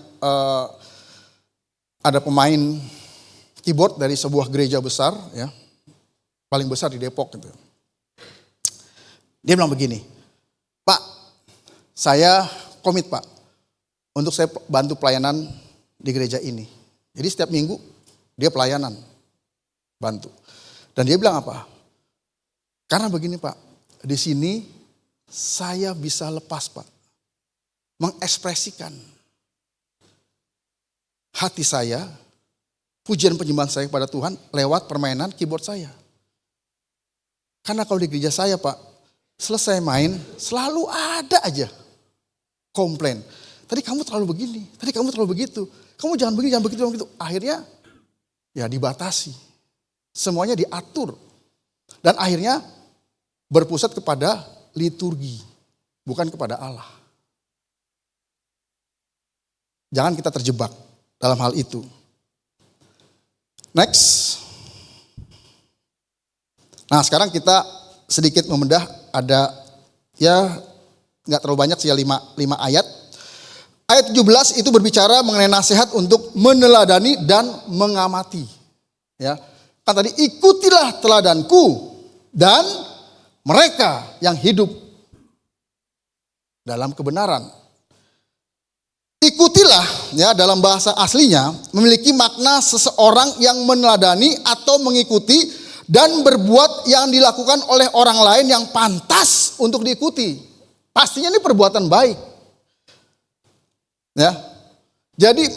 ada pemain keyboard dari sebuah gereja besar, ya, paling besar di Depok gitu. Dia bilang begini, Pak, saya komit Pak, untuk saya bantu pelayanan di gereja ini. Jadi setiap minggu dia pelayanan, bantu. Dan dia bilang apa? Karena begini Pak, di sini saya bisa lepas Pak, mengekspresikan hati saya, pujian penyembahan saya kepada Tuhan lewat permainan keyboard saya. Karena kalau di gereja saya Pak, selesai main selalu ada aja komplain. Tadi kamu terlalu begini, tadi kamu terlalu begitu, kamu jangan begini, jangan begitu, jangan begitu. Akhirnya ya dibatasi. Semuanya diatur. Dan akhirnya berpusat kepada liturgi, bukan kepada Allah. Jangan kita terjebak dalam hal itu. Next. Nah, sekarang kita sedikit membedah, ada ya nggak terlalu banyak sih ya 5 ayat. Ayat 17 itu berbicara mengenai nasihat untuk meneladani dan mengamati. Ya. Kan tadi ikutilah teladanku dan mereka yang hidup dalam kebenaran. Ikutilah ya dalam bahasa aslinya memiliki makna seseorang yang meneladani atau mengikuti dan berbuat yang dilakukan oleh orang lain yang pantas untuk diikuti. Pastinya ini perbuatan baik. Ya. Jadi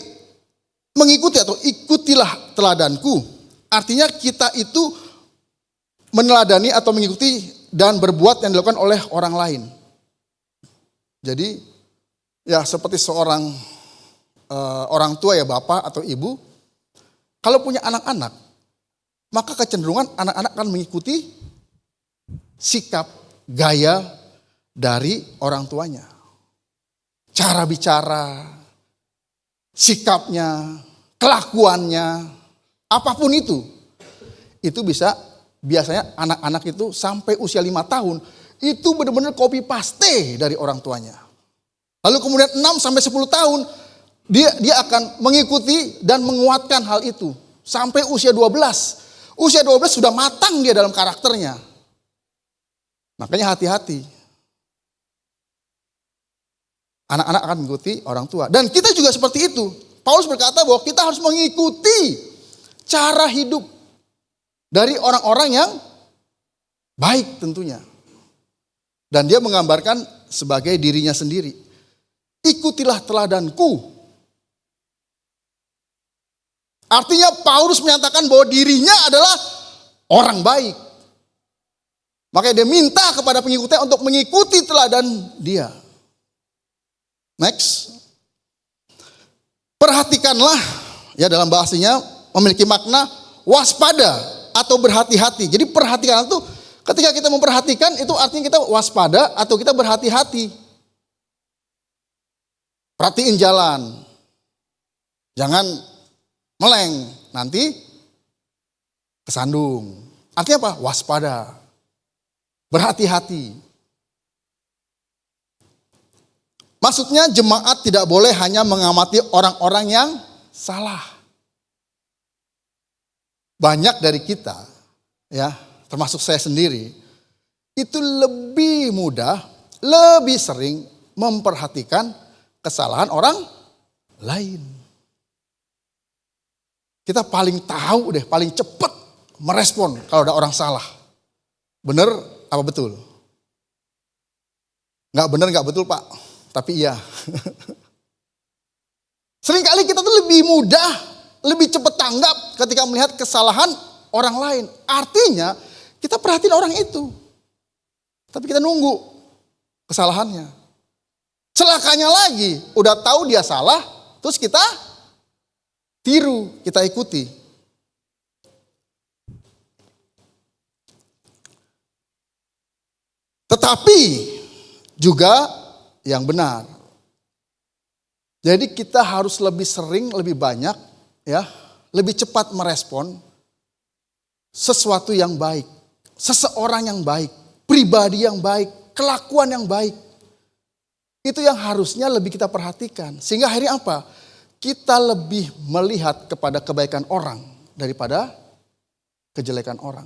mengikuti atau ikutilah teladanku. Artinya kita itu meneladani atau mengikuti dan berbuat yang dilakukan oleh orang lain. Jadi ya seperti seorang orang tua ya, bapak atau ibu, kalau punya anak-anak, maka kecenderungan anak-anak akan mengikuti sikap, gaya, dari orang tuanya. Cara bicara, sikapnya, kelakuannya, apapun itu bisa biasanya anak-anak itu sampai usia 5 tahun itu benar-benar copy paste dari orang tuanya. Lalu kemudian 6 sampai 10 tahun dia akan mengikuti dan menguatkan hal itu sampai usia 12. Usia 12 sudah matang dia dalam karakternya. Makanya hati-hati. Anak-anak akan mengikuti orang tua. Dan kita juga seperti itu. Paulus berkata bahwa kita harus mengikuti cara hidup dari orang-orang yang baik tentunya. Dan dia menggambarkan sebagai dirinya sendiri. Ikutilah teladanku. Artinya Paulus menyatakan bahwa dirinya adalah orang baik. Makanya dia minta kepada pengikutnya untuk mengikuti teladan dia. Next. Perhatikanlah, ya dalam bahasanya memiliki makna waspada atau berhati-hati. Jadi perhatikan itu ketika kita memperhatikan itu artinya kita waspada atau kita berhati-hati. Perhatiin jalan. Jangan meleng, nanti kesandung. Artinya apa? Waspada. Berhati-hati. Maksudnya jemaat tidak boleh hanya mengamati orang-orang yang salah. Banyak dari kita, ya, termasuk saya sendiri, itu lebih mudah, lebih sering memperhatikan kesalahan orang lain. Kita paling tahu deh, paling cepat merespon kalau ada orang salah. Benar apa betul? Nggak benar, nggak betul Pak. Tapi iya. Seringkali kita tuh lebih mudah, lebih cepat tanggap ketika melihat kesalahan orang lain. Artinya kita perhatiin orang itu. Tapi kita nunggu kesalahannya. Celakanya lagi, udah tahu dia salah, terus kita tiru, kita ikuti. Tetapi juga yang benar. Jadi kita harus lebih sering, lebih banyak, ya, lebih cepat merespon sesuatu yang baik, seseorang yang baik, pribadi yang baik, kelakuan yang baik. Itu yang harusnya lebih kita perhatikan. Sehingga akhirnya apa? Kita lebih melihat kepada kebaikan orang daripada kejelekan orang.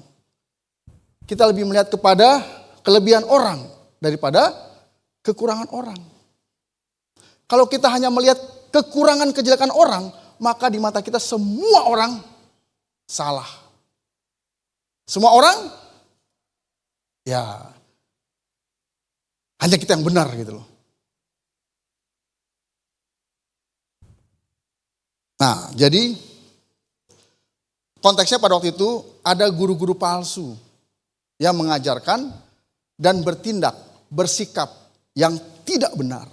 Kita lebih melihat kepada kelebihan orang daripada kekurangan orang. Kalau kita hanya melihat kekurangan kejelekan orang, maka di mata kita semua orang salah. Semua orang, ya, hanya kita yang benar gitu loh. Nah, jadi konteksnya pada waktu itu ada guru-guru palsu yang mengajarkan dan bertindak, bersikap yang tidak benar.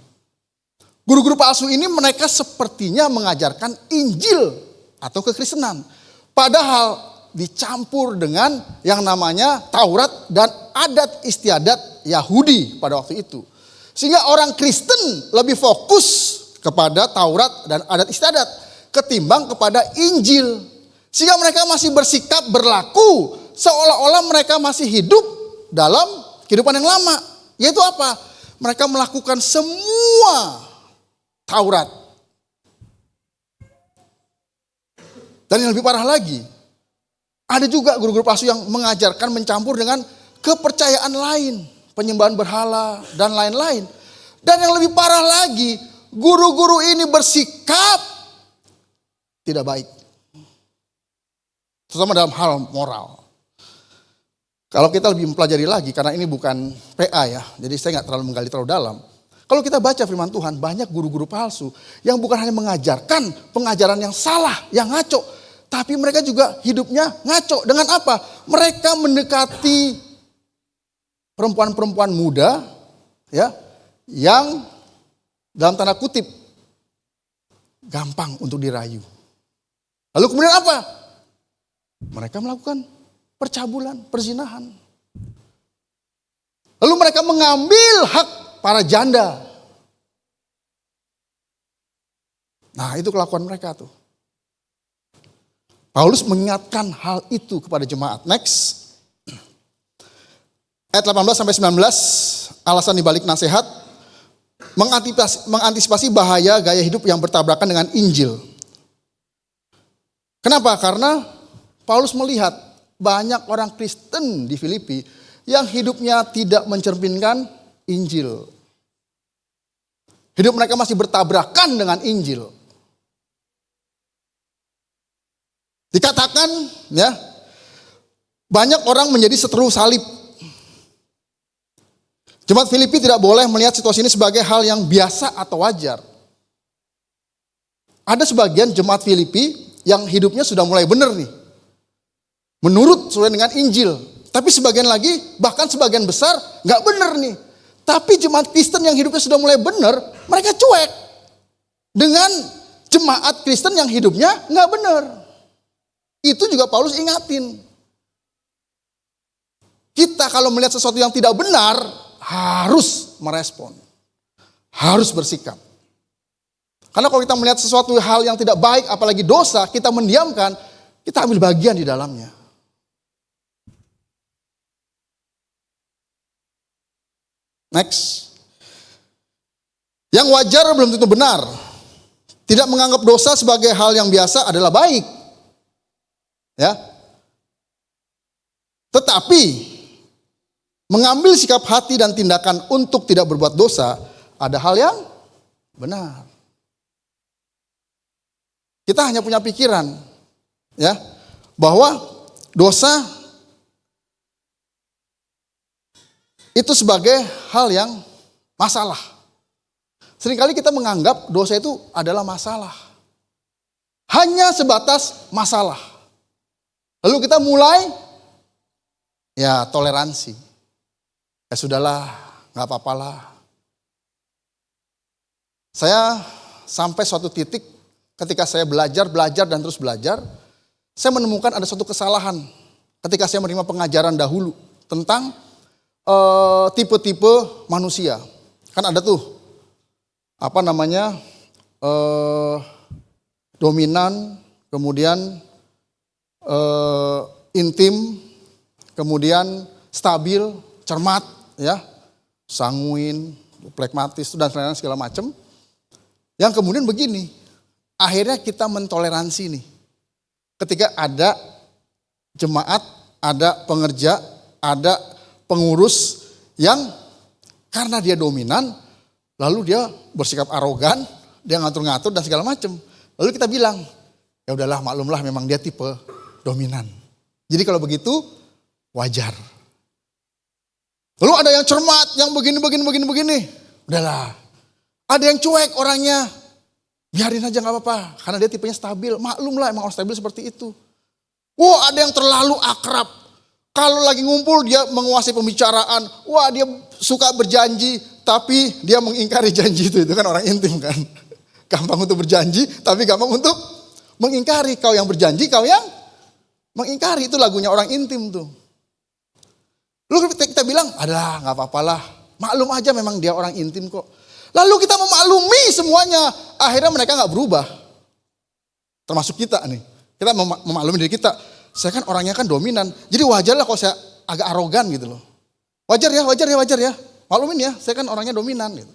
Guru-guru palsu ini mereka sepertinya mengajarkan Injil atau kekristenan. Padahal dicampur dengan yang namanya Taurat dan adat istiadat Yahudi pada waktu itu. Sehingga orang Kristen lebih fokus kepada Taurat dan adat istiadat ketimbang kepada Injil. Sehingga mereka masih bersikap berlaku seolah-olah mereka masih hidup dalam kehidupan yang lama. Yaitu apa? Mereka melakukan semua Taurat. Dan yang lebih parah lagi, ada juga guru-guru palsu yang mengajarkan mencampur dengan kepercayaan lain, penyembahan berhala dan lain-lain. Dan yang lebih parah lagi, guru-guru ini bersikap tidak baik. Terutama dalam hal moral. Kalau kita lebih mempelajari lagi, karena ini bukan PA ya, jadi saya nggak terlalu menggali terlalu dalam. Kalau kita baca firman Tuhan, banyak guru-guru palsu yang bukan hanya mengajarkan pengajaran yang salah, yang ngaco, tapi mereka juga hidupnya ngaco. Dengan apa? Mereka mendekati perempuan-perempuan muda, ya, yang dalam tanda kutip gampang untuk dirayu. Lalu kemudian apa? Mereka melakukan percabulan, perzinahan. Lalu mereka mengambil hak para janda. Nah, itu kelakuan mereka tuh. Paulus mengingatkan hal itu kepada jemaat. Next. Ayat 18 sampai 19, alasan dibalik nasihat, mengantisipasi bahaya gaya hidup yang bertabrakan dengan Injil. Kenapa? Karena Paulus melihat banyak orang Kristen di Filipi yang hidupnya tidak mencerminkan Injil. Hidup mereka masih bertabrakan dengan Injil. Dikatakan ya, banyak orang menjadi seteru salib. Jemaat Filipi tidak boleh melihat situasi ini sebagai hal yang biasa atau wajar. Ada sebagian jemaat Filipi yang hidupnya sudah mulai benar nih. Menurut sesuai dengan Injil. Tapi sebagian lagi, bahkan sebagian besar gak benar nih. Tapi jemaat Kristen yang hidupnya sudah mulai benar, mereka cuek. Dengan jemaat Kristen yang hidupnya gak benar. Itu juga Paulus ingatin. Kita kalau melihat sesuatu yang tidak benar, harus merespon. Harus bersikap. Karena kalau kita melihat sesuatu hal yang tidak baik, apalagi dosa, kita mendiamkan, kita ambil bagian di dalamnya. Next. Yang wajar belum tentu benar. Tidak menganggap dosa sebagai hal yang biasa adalah baik. Ya. Tetapi mengambil sikap hati dan tindakan untuk tidak berbuat dosa ada hal yang benar. Kita hanya punya pikiran ya bahwa dosa itu sebagai hal yang masalah. Seringkali kita menganggap dosa itu adalah masalah. Hanya sebatas masalah. Lalu kita mulai ya toleransi. Ya sudahlah, gak apa-apalah. Saya sampai suatu titik ketika saya belajar dan terus belajar, saya menemukan ada suatu kesalahan ketika saya menerima pengajaran dahulu tentang tipe-tipe manusia. Kan ada tuh, dominan, kemudian intim, kemudian stabil, cermat, ya, sanguin, plekmatis, dan lain-lain segala macam. Yang kemudian begini, akhirnya kita mentoleransi nih. Ketika ada jemaat, ada pengerja, ada pengurus yang karena dia dominan, lalu dia bersikap arogan, dia ngatur-ngatur dan segala macam. Lalu kita bilang, ya udahlah maklumlah memang dia tipe dominan. Jadi kalau begitu wajar. Lalu ada yang cermat, yang begini. Udahlah. Ada yang cuek orangnya. Biarin aja gak apa-apa. Karena dia tipenya stabil. Maklumlah emang orang stabil seperti itu. Wah, ada yang terlalu akrab. Kalau lagi ngumpul dia menguasai pembicaraan. Wah, dia suka berjanji tapi dia mengingkari janji itu. Itu kan orang intim kan. Gampang untuk berjanji tapi gampang untuk mengingkari. Kau yang berjanji, kau yang mengingkari. Itu lagunya orang intim tuh. Lalu kita bilang, adalah gak apa-apalah. Maklum aja memang dia orang intim kok. Lalu kita memaklumi semuanya. Akhirnya mereka gak berubah. Termasuk kita nih. Kita memaklumi diri kita. Saya kan orangnya kan dominan. Jadi wajar lah kalau saya agak arogan gitu loh. Wajar ya. Maklumin ya, saya kan orangnya dominan gitu.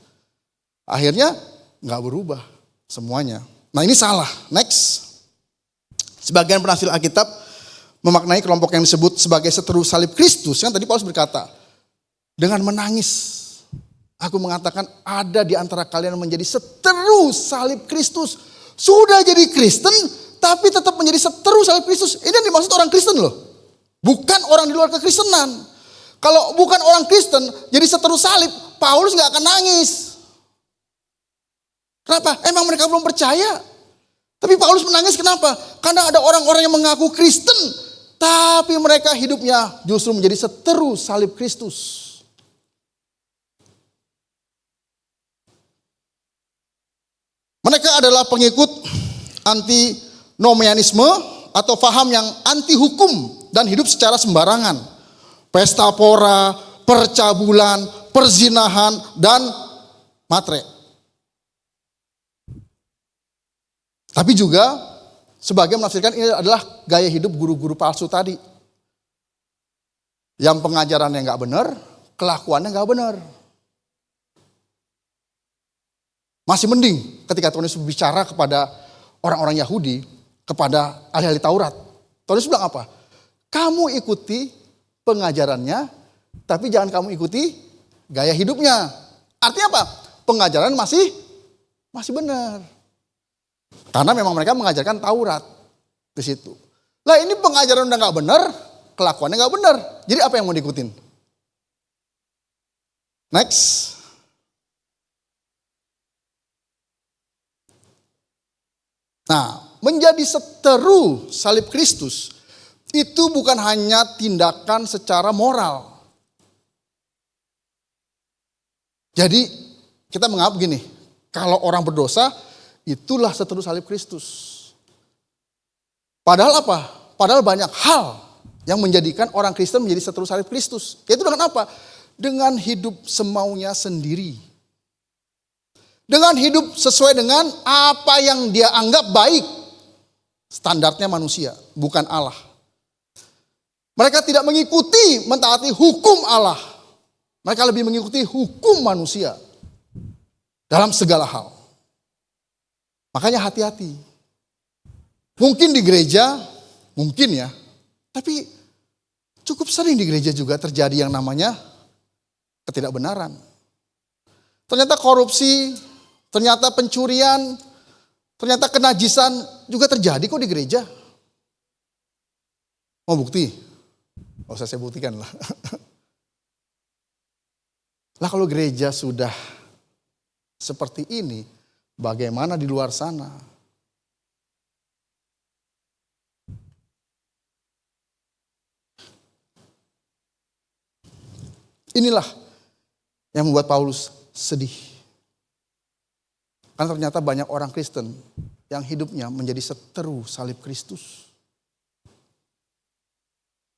Akhirnya gak berubah semuanya. Nah ini salah. Next. Sebagian penafsir Alkitab memaknai kelompok yang disebut sebagai seteru salib Kristus. Yang tadi Paulus berkata, dengan menangis, aku mengatakan ada di antara kalian yang menjadi seteru salib Kristus. Sudah jadi Kristen, tapi tetap menjadi seteru salib Kristus. Ini yang dimaksud orang Kristen loh. Bukan orang di luar kekristenan. Kalau bukan orang Kristen, jadi seteru salib, Paulus gak akan nangis. Kenapa? Emang mereka belum percaya. Tapi Paulus menangis kenapa? Karena ada orang-orang yang mengaku Kristen, tapi mereka hidupnya justru menjadi seteru salib Kristus. Mereka adalah pengikut antinomianisme atau faham yang anti hukum dan hidup secara sembarangan. Pesta pora, percabulan, perzinahan, dan matre. Tapi juga sebagian menafsirkan ini adalah gaya hidup guru-guru palsu tadi. Yang pengajarannya nggak benar, kelakuannya nggak benar. Masih mending ketika Tuhan Yesus bicara kepada orang-orang Yahudi, kepada ahli-ahli Taurat. Tuhan Yesus bilang apa? Kamu ikuti pengajarannya, tapi jangan kamu ikuti gaya hidupnya. Artinya apa? Pengajaran masih benar. Karena memang mereka mengajarkan Taurat di situ. Lah ini pengajaran udah nggak benar, kelakuannya nggak benar. Jadi apa yang mau diikutin? Next. Nah, menjadi seteru salib Kristus itu bukan hanya tindakan secara moral. Jadi kita menganggap gini, kalau orang berdosa itulah seteru salib Kristus. Padahal apa? Padahal banyak hal yang menjadikan orang Kristen menjadi seteru salib Kristus. Yaitu dengan apa? Dengan hidup semaunya sendiri. Dengan hidup sesuai dengan apa yang dia anggap baik. Standarnya manusia, bukan Allah. Mereka tidak mengikuti, mentaati hukum Allah. Mereka lebih mengikuti hukum manusia. Dalam segala hal. Makanya hati-hati. Mungkin di gereja, mungkin ya. Tapi cukup sering di gereja juga terjadi yang namanya ketidakbenaran. Ternyata korupsi, ternyata pencurian, ternyata kenajisan juga terjadi kok di gereja. Mau bukti? Oh, saya buktikan lah. Lah kalau gereja sudah seperti ini, bagaimana di luar sana? Inilah yang membuat Paulus sedih. Karena ternyata banyak orang Kristen yang hidupnya menjadi seteru salib Kristus.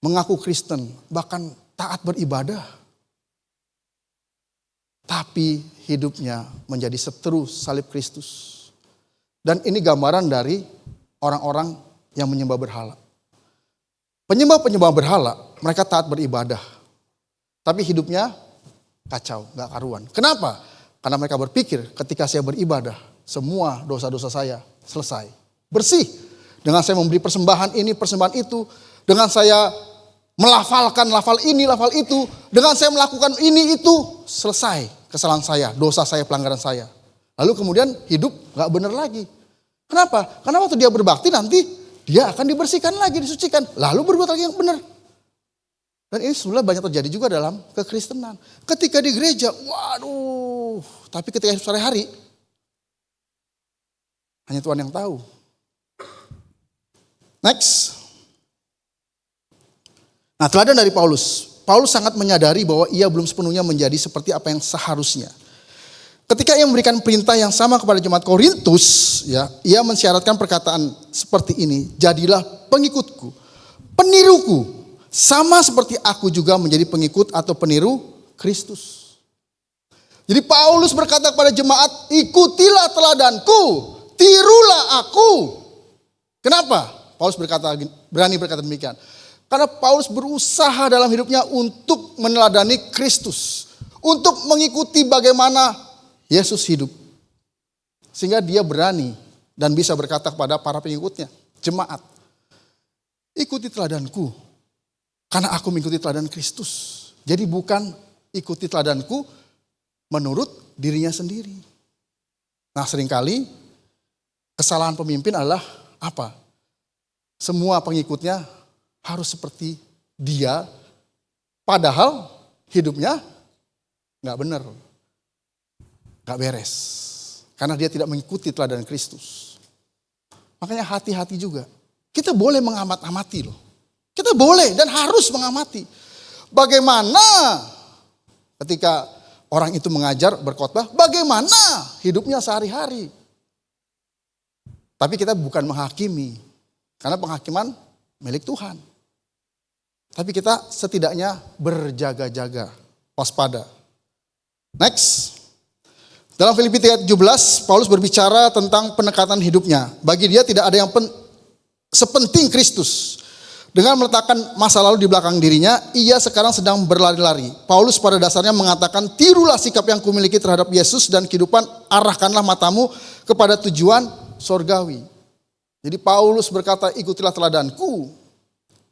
Mengaku Kristen, bahkan taat beribadah. Tapi hidupnya menjadi seteru salib Kristus. Dan ini gambaran dari orang-orang yang menyembah berhala. Penyembah-penyembah berhala, mereka taat beribadah. Tapi hidupnya kacau, gak karuan. Kenapa? Karena mereka berpikir ketika saya beribadah, semua dosa-dosa saya selesai. Bersih. Dengan saya memberi persembahan ini, persembahan itu. Dengan saya melafalkan lafal ini, lafal itu. Dengan saya melakukan ini, itu. Selesai kesalahan saya, dosa saya, pelanggaran saya. Lalu kemudian hidup gak benar lagi. Kenapa? Karena waktu dia berbakti nanti dia akan dibersihkan lagi, disucikan. Lalu berbuat lagi yang benar. Dan ini sebenarnya banyak terjadi juga dalam kekristenan. Ketika di gereja, waduh. Tapi ketika hidup sehari-hari, hanya Tuhan yang tahu. Next. Nah, teladan dari Paulus. Paulus sangat menyadari bahwa ia belum sepenuhnya menjadi seperti apa yang seharusnya. Ketika ia memberikan perintah yang sama kepada jemaat Korintus, ya, ia mensyaratkan perkataan seperti ini. Jadilah pengikutku, peniruku. Sama seperti aku juga menjadi pengikut atau peniru Kristus. Jadi Paulus berkata kepada jemaat, ikutilah teladanku, tirulah aku. Kenapa? Paulus berani berkata demikian. Karena Paulus berusaha dalam hidupnya untuk meneladani Kristus. Untuk mengikuti bagaimana Yesus hidup. Sehingga dia berani dan bisa berkata kepada para pengikutnya, jemaat, ikuti teladanku. Karena aku mengikuti teladan Kristus. Jadi bukan ikuti teladanku menurut dirinya sendiri. Nah, seringkali kesalahan pemimpin adalah apa? Semua pengikutnya harus seperti dia, padahal hidupnya gak benar, gak beres. Karena dia tidak mengikuti teladan Kristus. Makanya hati-hati juga. Kita boleh mengamat-amati loh. Kita boleh dan harus mengamati. Bagaimana ketika orang itu mengajar, berkhotbah, bagaimana hidupnya sehari-hari. Tapi kita bukan menghakimi. Karena penghakiman milik Tuhan. Tapi kita setidaknya berjaga-jaga, waspada. Next. Dalam Filipi 3:17, Paulus berbicara tentang penekatan hidupnya. Bagi dia tidak ada yang sepenting Kristus. Dengan meletakkan masa lalu di belakang dirinya, ia sekarang sedang berlari-lari. Paulus pada dasarnya mengatakan, tirulah sikap yang kumiliki terhadap Yesus dan kehidupan, arahkanlah matamu kepada tujuan sorgawi. Jadi Paulus berkata, ikutilah teladanku,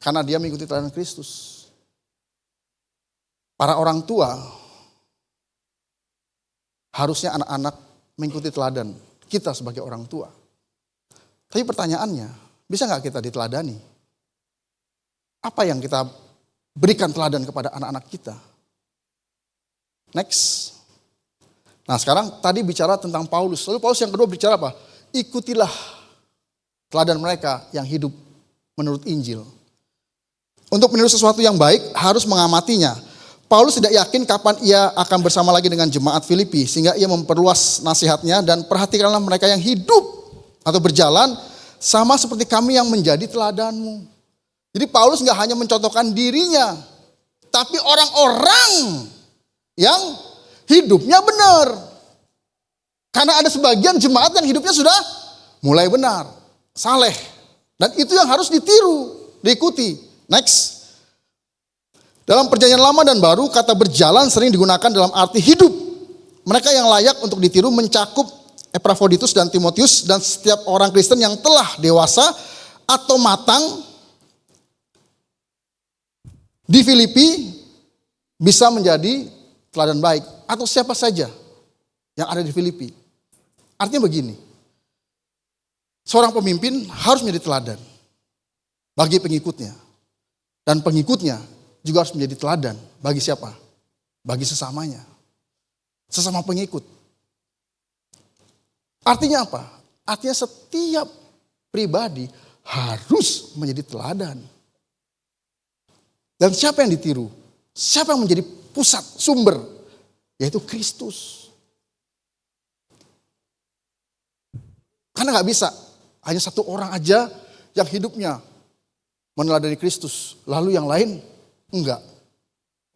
karena dia mengikuti teladan Kristus. Para orang tua, harusnya anak-anak mengikuti teladan kita sebagai orang tua. Tapi pertanyaannya, bisa nggak kita diteladani? Apa yang kita berikan teladan kepada anak-anak kita? Next. Nah sekarang tadi bicara tentang Paulus. Lalu Paulus yang kedua bicara apa? Ikutilah teladan mereka yang hidup menurut Injil. Untuk meniru sesuatu yang baik harus mengamatinya. Paulus tidak yakin kapan ia akan bersama lagi dengan jemaat Filipi. Sehingga ia memperluas nasihatnya dan perhatikanlah mereka yang hidup atau berjalan sama seperti kami yang menjadi teladanmu. Jadi Paulus nggak hanya mencontohkan dirinya, tapi orang-orang yang hidupnya benar. Karena ada sebagian jemaat yang hidupnya sudah mulai benar, saleh. Dan itu yang harus ditiru, diikuti. Next. Dalam perjanjian lama dan baru, kata berjalan sering digunakan dalam arti hidup. Mereka yang layak untuk ditiru mencakup Epafroditus dan Timotius dan setiap orang Kristen yang telah dewasa atau matang di Filipi bisa menjadi teladan baik. Atau siapa saja yang ada di Filipi. Artinya begini. Seorang pemimpin harus menjadi teladan bagi pengikutnya. Dan pengikutnya juga harus menjadi teladan bagi siapa? Bagi sesamanya. Sesama pengikut. Artinya apa? Artinya setiap pribadi harus menjadi teladan. Dan siapa yang ditiru? Siapa yang menjadi pusat, sumber? Yaitu Kristus. Karena gak bisa, hanya satu orang aja yang hidupnya meneladani Kristus. Lalu yang lain enggak.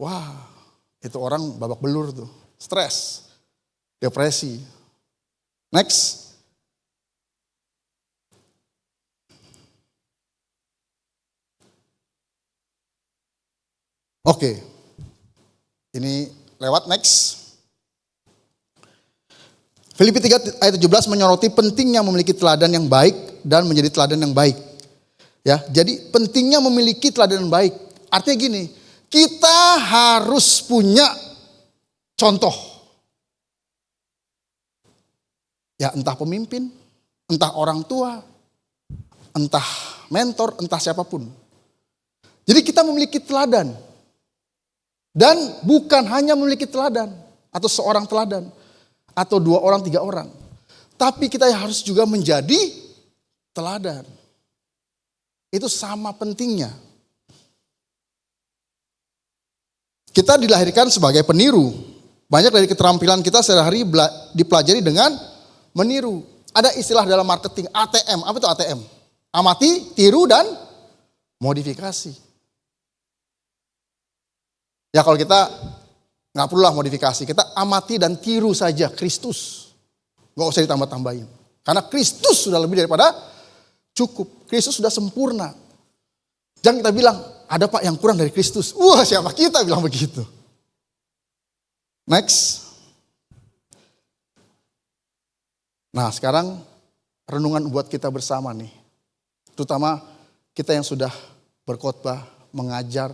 Wah, itu orang babak belur tuh. Stres, depresi. Next. Oke, ini lewat next. Filipi 3 ayat 17 menyoroti pentingnya memiliki teladan yang baik dan menjadi teladan yang baik. Ya, jadi pentingnya memiliki teladan yang baik. Artinya gini, kita harus punya contoh. Ya, entah pemimpin, entah orang tua, entah mentor, entah siapapun. Jadi kita memiliki teladan. Dan bukan hanya memiliki teladan atau seorang teladan atau 2 orang, 3 orang. Tapi kita harus juga menjadi teladan. Itu sama pentingnya. Kita dilahirkan sebagai peniru. Banyak dari keterampilan kita sehari-hari dipelajari dengan meniru. Ada istilah dalam marketing ATM. Apa itu ATM? Amati, tiru, dan modifikasi. Ya kalau kita nggak perlulah modifikasi, kita amati dan tiru saja Kristus. Nggak usah ditambah-tambahin. Karena Kristus sudah lebih daripada cukup. Kristus sudah sempurna. Jangan kita bilang, ada Pak yang kurang dari Kristus. Wah, siapa kita bilang begitu. Next. Nah sekarang renungan buat kita bersama nih. Terutama kita yang sudah berkhotbah, mengajar,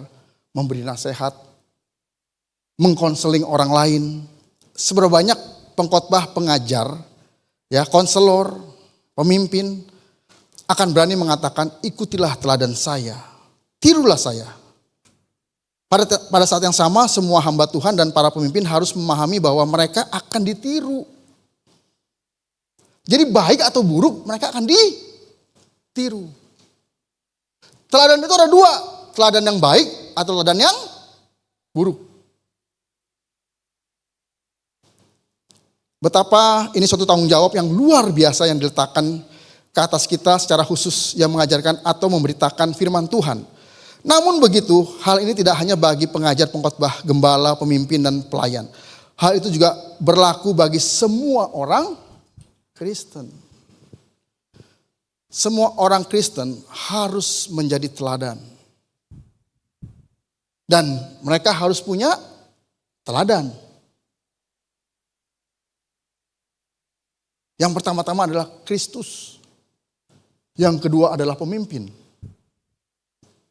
memberi nasihat, mengkonseling orang lain. Seberapa banyak pengkhotbah, pengajar, ya, konselor, pemimpin akan berani mengatakan, ikutilah teladan saya, tirulah saya. Pada saat yang sama, semua hamba Tuhan dan para pemimpin harus memahami bahwa mereka akan ditiru. Jadi baik atau buruk, mereka akan ditiru. Teladan itu ada 2, teladan yang baik atau teladan yang buruk. Betapa ini suatu tanggung jawab yang luar biasa yang diletakkan ke atas kita secara khusus yang mengajarkan atau memberitakan firman Tuhan. Namun begitu, hal ini tidak hanya bagi pengajar, pengkhotbah, gembala, pemimpin, dan pelayan. Hal itu juga berlaku bagi semua orang Kristen. Semua orang Kristen harus menjadi teladan. Dan mereka harus punya teladan. Yang pertama-tama adalah Kristus. Yang kedua adalah pemimpin.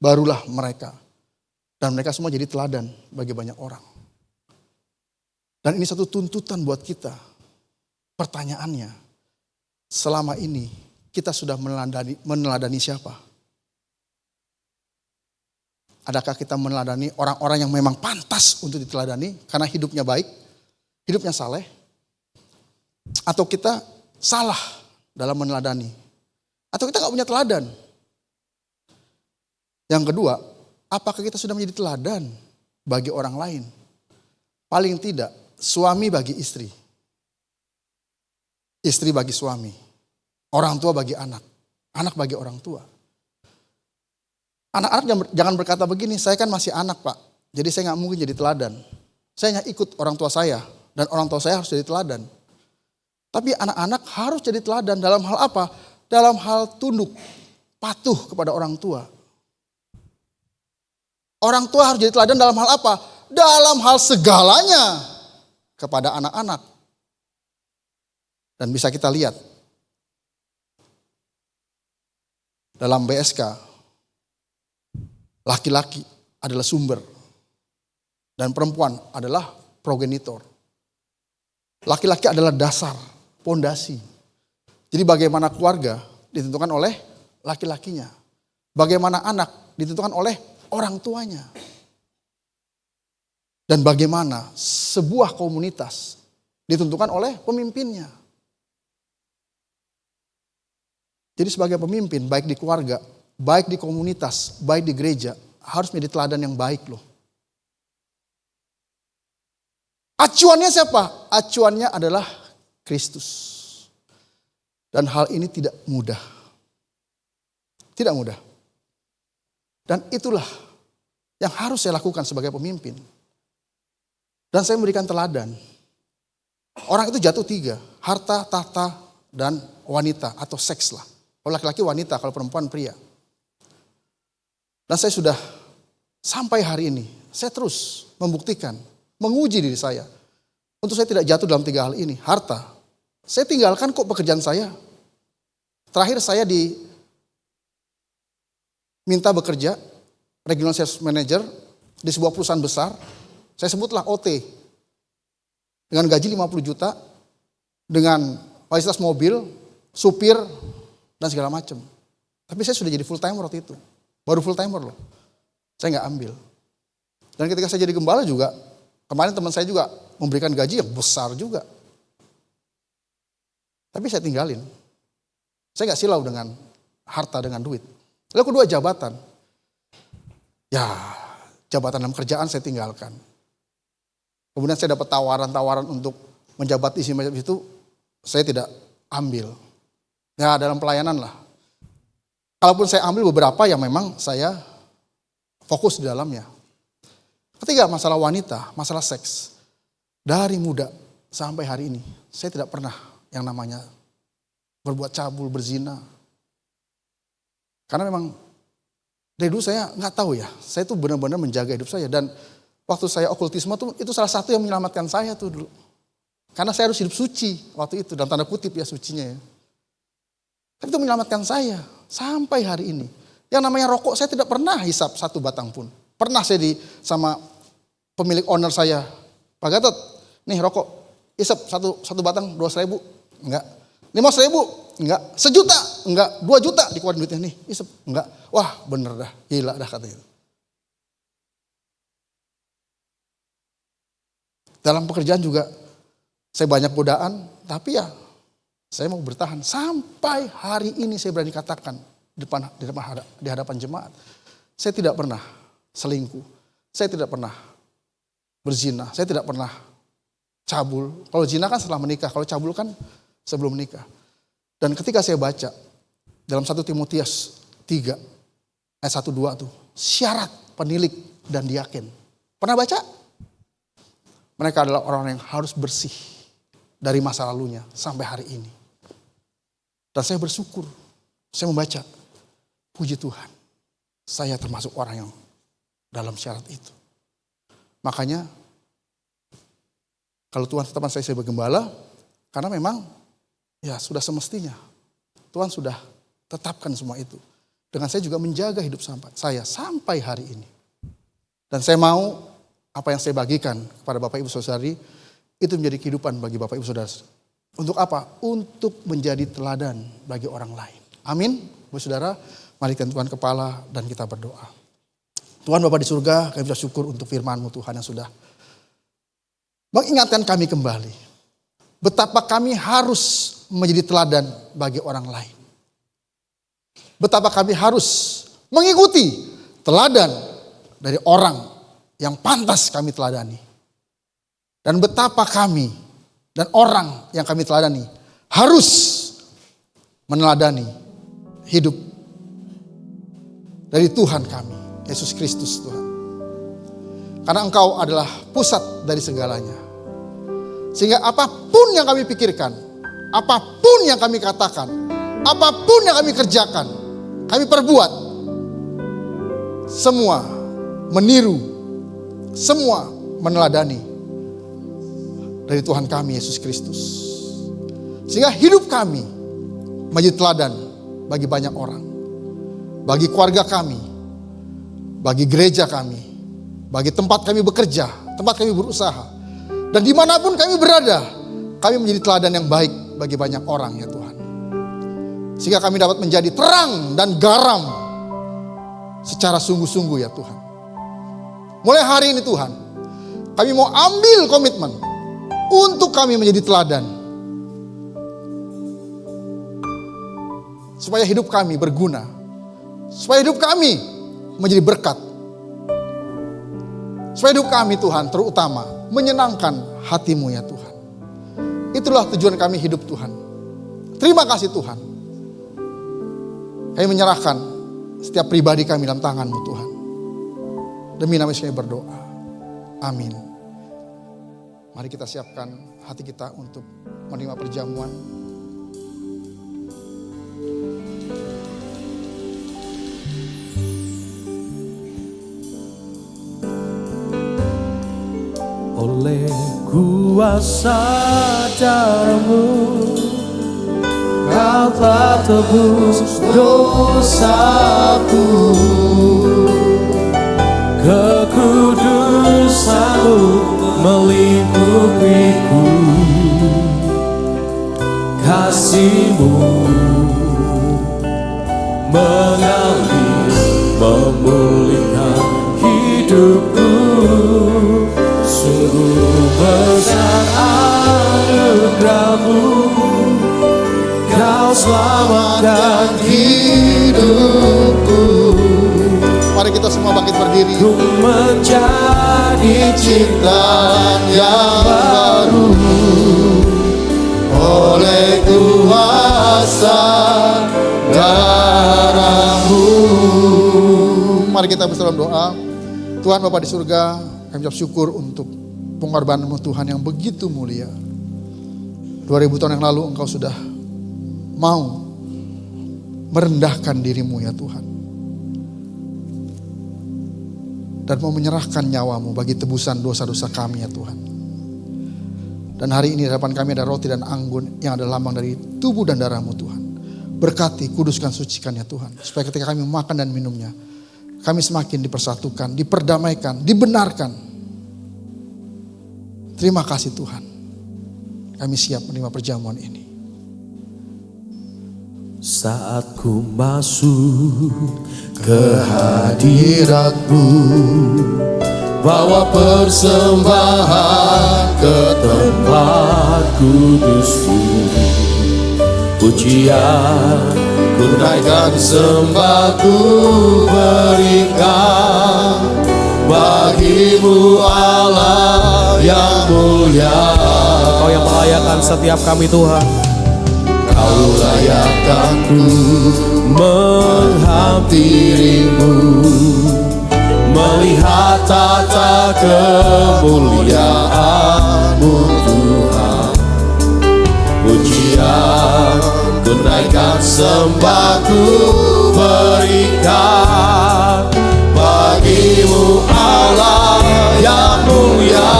Barulah mereka. Dan mereka semua jadi teladan bagi banyak orang. Dan ini satu tuntutan buat kita. Pertanyaannya, selama ini kita sudah meneladani siapa? Adakah kita meneladani orang-orang yang memang pantas untuk diteladani karena hidupnya baik, hidupnya saleh? Atau kita salah dalam meneladani? Atau kita gak punya teladan? Yang kedua, apakah kita sudah menjadi teladan bagi orang lain? Paling tidak, suami bagi istri. Istri bagi suami. Orang tua bagi anak. Anak bagi orang tua. Anak-anak jangan berkata begini, saya kan masih anak Pak. Jadi saya gak mungkin jadi teladan. Saya hanya ikut orang tua saya. Dan orang tua saya harus jadi teladan. Tapi anak-anak harus jadi teladan dalam hal apa? Dalam hal tunduk, patuh kepada orang tua. Orang tua harus jadi teladan dalam hal apa? Dalam hal segalanya kepada anak-anak. Dan bisa kita lihat dalam BSK, laki-laki adalah sumber dan perempuan adalah progenitor. Laki-laki adalah dasar, pondasi. Jadi bagaimana keluarga ditentukan oleh laki-lakinya. Bagaimana anak ditentukan oleh orang tuanya. Dan bagaimana sebuah komunitas ditentukan oleh pemimpinnya. Jadi sebagai pemimpin, baik di keluarga, baik di komunitas, baik di gereja, harus menjadi teladan yang baik loh. Acuannya siapa? Acuannya adalah Kristus. Dan hal ini tidak mudah. Tidak mudah. Dan itulah yang harus saya lakukan sebagai pemimpin. Dan saya memberikan teladan. Orang itu jatuh 3. Harta, tahta, dan wanita atau seks lah. Kalau laki-laki wanita, kalau perempuan pria. Dan saya sudah sampai hari ini, saya terus membuktikan, menguji diri saya. Untuk saya tidak jatuh dalam 3 hal ini. Harta. Saya tinggalkan kok pekerjaan saya. Terakhir saya diminta bekerja, Regional Sales Manager, di sebuah perusahaan besar. Saya sebutlah OT. Dengan gaji 50 juta, dengan fasilitas mobil, supir, dan segala macam. Tapi saya sudah jadi full timer waktu itu. Baru full timer loh. Saya gak ambil. Dan ketika saya jadi gembala juga, kemarin teman saya juga memberikan gaji yang besar juga. Tapi saya tinggalin. Saya gak silau dengan harta, dengan duit. Lalu kedua, jabatan. Ya, jabatan dalam kerjaan saya tinggalkan. Kemudian saya dapat tawaran-tawaran untuk menjabat di sini itu, saya tidak ambil. Ya, dalam pelayanan lah. Kalaupun saya ambil beberapa yang memang saya fokus di dalamnya. Ketiga, masalah wanita, masalah seks. Dari muda sampai hari ini, saya tidak pernah yang namanya berbuat cabul, berzina. Karena memang dari dulu saya nggak tahu ya, saya tuh benar-benar menjaga hidup saya. Dan waktu saya okultisme tuh itu salah satu yang menyelamatkan saya tuh dulu. Karena saya harus hidup suci waktu itu, dalam tanda kutip ya sucinya ya. Tapi itu menyelamatkan saya sampai hari ini. Yang namanya rokok saya tidak pernah hisap 1 batang pun. Pernah saya sama pemilik owner saya, Pak Gatot, nih rokok, hisap satu batang 200.000, enggak. 500.000, enggak. 1 juta, enggak. 2 juta dikeluarin duitnya nih, hisap, enggak. Wah bener dah, gila dah katanya. Dalam pekerjaan juga saya banyak godaan, tapi ya saya mau bertahan. Sampai hari ini saya berani katakan di hadapan jemaat. Saya tidak pernah selingkuh. Saya tidak pernah berzina. Saya tidak pernah cabul. Kalau zina kan setelah menikah. Kalau cabul kan sebelum menikah. Dan ketika saya baca dalam 1 Timotius 3 ayat 1-2 tuh. Syarat penilik dan diaken. Pernah baca? Mereka adalah orang yang harus bersih dari masa lalunya sampai hari ini. Dan saya bersyukur, saya membaca, puji Tuhan, saya termasuk orang yang dalam syarat itu. Makanya kalau Tuhan tetapkan saya sebagai gembala, karena memang ya sudah semestinya Tuhan sudah tetapkan semua itu. Dengan saya juga menjaga hidup saya sampai hari ini. Dan saya mau apa yang saya bagikan kepada Bapak Ibu Saudari itu menjadi kehidupan bagi Bapak Ibu Saudara. Untuk apa? Untuk menjadi teladan bagi orang lain. Amin. Bapak Saudara, mari kita Tuhan kepala dan kita berdoa. Tuhan Bapa di surga, kami bersyukur untuk firman-Mu Tuhan yang sudah mengingatkan kami kembali. Betapa kami harus menjadi teladan bagi orang lain. Betapa kami harus mengikuti teladan dari orang yang pantas kami teladani. Dan betapa kami dan orang yang kami teladani harus meneladani hidup dari Tuhan kami, Yesus Kristus Tuhan. Karena Engkau adalah pusat dari segalanya. Sehingga apapun yang kami pikirkan, apapun yang kami katakan, apapun yang kami kerjakan, kami perbuat, semua meniru, semua meneladani dari Tuhan kami Yesus Kristus. Sehingga hidup kami menjadi teladan bagi banyak orang. Bagi keluarga kami, bagi gereja kami, bagi tempat kami bekerja, tempat kami berusaha. Dan dimanapun kami berada, kami menjadi teladan yang baik bagi banyak orang ya Tuhan. Sehingga kami dapat menjadi terang dan garam secara sungguh-sungguh ya Tuhan. Mulai hari ini Tuhan, kami mau ambil komitmen untuk kami menjadi teladan. Supaya hidup kami berguna. Supaya hidup kami menjadi berkat. Supaya hidup kami Tuhan terutama menyenangkan hati-Mu ya Tuhan. Itulah tujuan kami hidup Tuhan. Terima kasih Tuhan. Kami menyerahkan setiap pribadi kami dalam tangan-Mu Tuhan. Demi nama Yesus kami berdoa. Amin. Mari kita siapkan hati kita untuk menerima perjamuan. Oleh kuasa darah-Mu, Kau telah tebus dosaku. Kekudusan-Mu melingkupiku. Kasih-Mu mengalir, memulihkan hidupku. Sungguh besar anugerah-Mu, Kau selamatkan hidupku. Mari kita semua bangkit berdiri. Ku menjadi ciptaan yang baru oleh kuasa darah-Mu. Mari kita bersama doa. Tuhan Bapa di surga, kami ucap syukur untuk pengorbanan-Mu Tuhan yang begitu mulia. 2000 tahun yang lalu Engkau sudah mau merendahkan diri-Mu ya Tuhan. Dan mau menyerahkan nyawa-Mu bagi tebusan dosa-dosa kami ya Tuhan. Dan hari ini di hadapan kami ada roti dan anggur yang adalah lambang dari tubuh dan darah-Mu Tuhan. Berkati, kuduskan, sucikan ya Tuhan. Supaya ketika kami makan dan minumnya, kami semakin dipersatukan, diperdamaikan, dibenarkan. Terima kasih Tuhan. Kami siap menerima perjamuan ini. Saat ku masuk ke hadirat-Mu, bawa persembahan ke tempat kudus-Mu. Pujian ku naikkan, sembah ku berikan bagi-Mu Allah yang mulia. Kau yang melayakan setiap kami Tuhan. Kau layakkan ku menghampiri-Mu, melihat tata kemuliaan-Mu Tuhan. Pujian ku naikkan, sembah ku berikan bagi-Mu Allah yang mulia.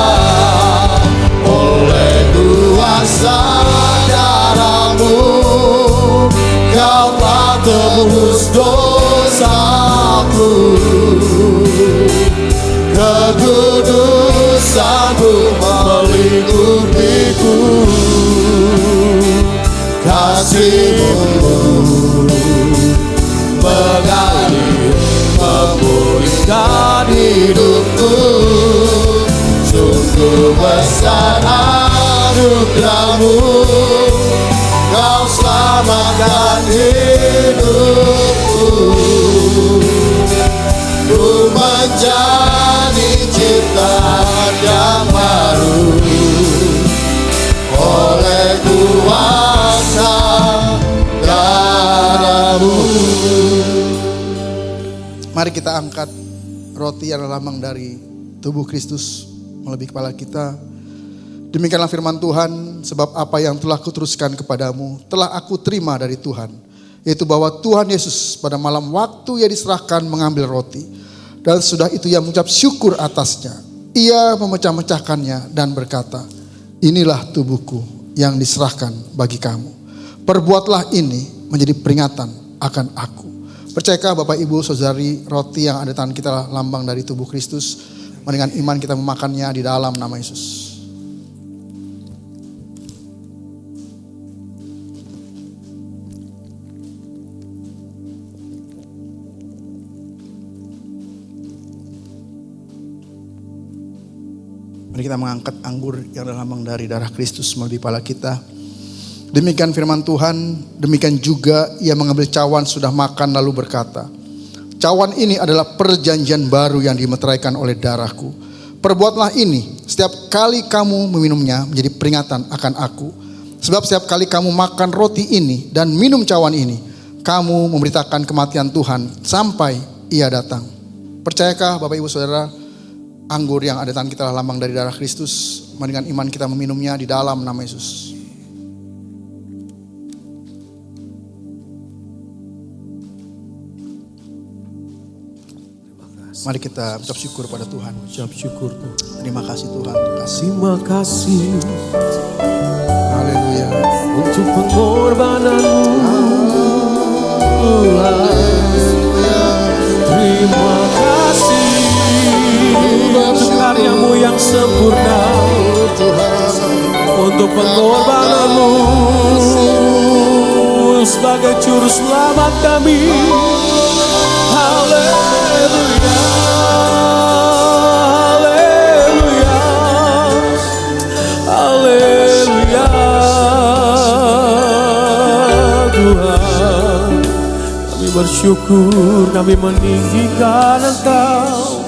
Oleh kuasa darah-Mu Kau telah tebus dosaku. Kekudusan-Mu melingkupiku. Kasih-Mu mengalir, memulihkan hidupku. Sungguh besar anugerah-Mu, Kau selamatkan hidupku. Ku menjadi ciptaan yang baru oleh kuasa darah-Mu. Mari kita angkat roti yang lambang dari tubuh Kristus melebihi kepala kita. Demikianlah firman Tuhan, sebab apa yang telah kuteruskan kepadamu telah aku terima dari Tuhan, yaitu bahwa Tuhan Yesus pada malam waktu Ia diserahkan mengambil roti, dan sudah itu Ia mengucap syukur atasnya. Ia memecah-mecahkannya dan berkata, inilah tubuhku yang diserahkan bagi kamu. Perbuatlah ini menjadi peringatan akan aku. Percayakah Bapak Ibu Saudari, roti yang ada di tangan kita lambang dari tubuh Kristus? Dengan iman kita memakannya di dalam nama Yesus. Mari kita mengangkat anggur yang adalah lambang dari darah Kristus melalui kepala kita. Demikian firman Tuhan, demikian juga Ia mengambil cawan sudah makan lalu berkata, cawan ini adalah perjanjian baru yang dimeteraikan oleh darahku. Perbuatlah ini setiap kali kamu meminumnya menjadi peringatan akan aku. Sebab setiap kali kamu makan roti ini dan minum cawan ini, kamu memberitakan kematian Tuhan sampai Ia datang. Percayakah Bapak Ibu Saudara, anggur yang ada di tangan kita adalah lambang dari darah Kristus. Dengan iman kita meminumnya di dalam nama Yesus. Mari kita ucap syukur pada Tuhan. Ucap syukur Tuhan. Terima kasih Tuhan. Terima kasih. Haleluya. Untuk pengorbanan-Mu Tuhan. Terima kasih untuk karya-Mu yang sempurna. Untuk pengorbanan-Mu sebagai juru selamat kami. Haleluya. Bersyukur kami meninggikan Engkau,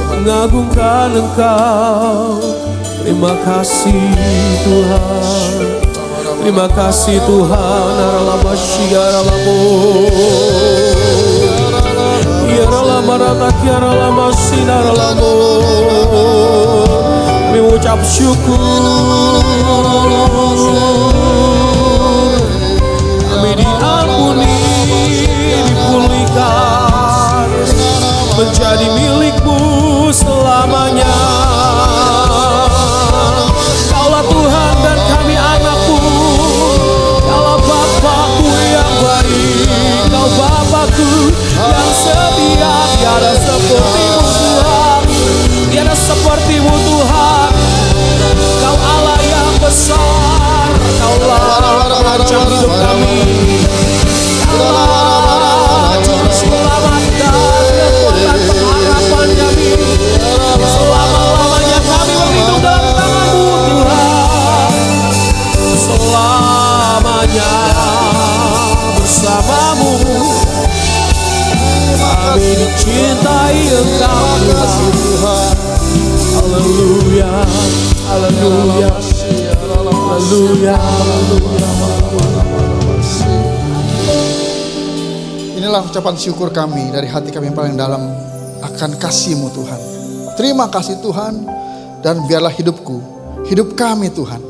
mengagungkan Engkau. Terima kasih Tuhan, terima kasih Tuhan. Kami mengucap syukur, kami diampuni, dipulihkan, menjadi milik-Mu selamanya. Kaulah Tuhan dan kami anak-Mu. Kaulah Bapa-Ku yang baik, Kau Bapa-Ku yang setia. Tiada seperti-Mu Tuhan, tiada seperti-Mu Tuhan. Kau Allah yang besar, Kaulah perancang hidup kami. Kaulah juru selamat dan kekuatan pengharapan kami. Selama-lamanya kami berlindung dalam tangan-Mu Tuhan. Selamanya bersama-Mu kami dicintai Engkau Tuhan. Haleluya, haleluya, haleluya, haleluya. Inilah ucapan syukur kami dari hati kami yang paling dalam akan kasih-Mu Tuhan. Terima kasih Tuhan, dan biarlah hidup kami Tuhan,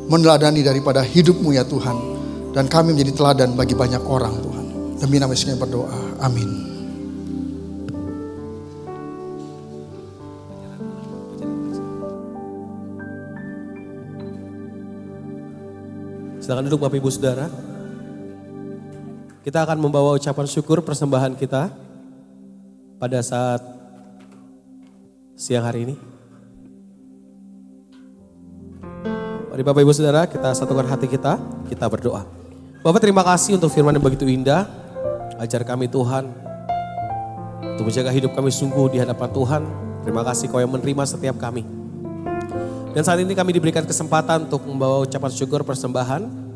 meneladani daripada hidup-Mu ya Tuhan. Dan kami menjadi teladan bagi banyak orang Tuhan. Demi nama Yesus kami berdoa, amin. Silakan duduk Bapak Ibu Saudara. Kita akan membawa ucapan syukur persembahan kita pada saat siang hari ini. Mari Bapak Ibu Saudara, kita satukan hati kita berdoa. Bapak, terima kasih untuk firman yang begitu indah. Ajar kami Tuhan untuk menjaga hidup kami sungguh di hadapan Tuhan. Terima kasih Kau yang menerima setiap kami. Dan saat ini kami diberikan kesempatan untuk membawa ucapan syukur persembahan.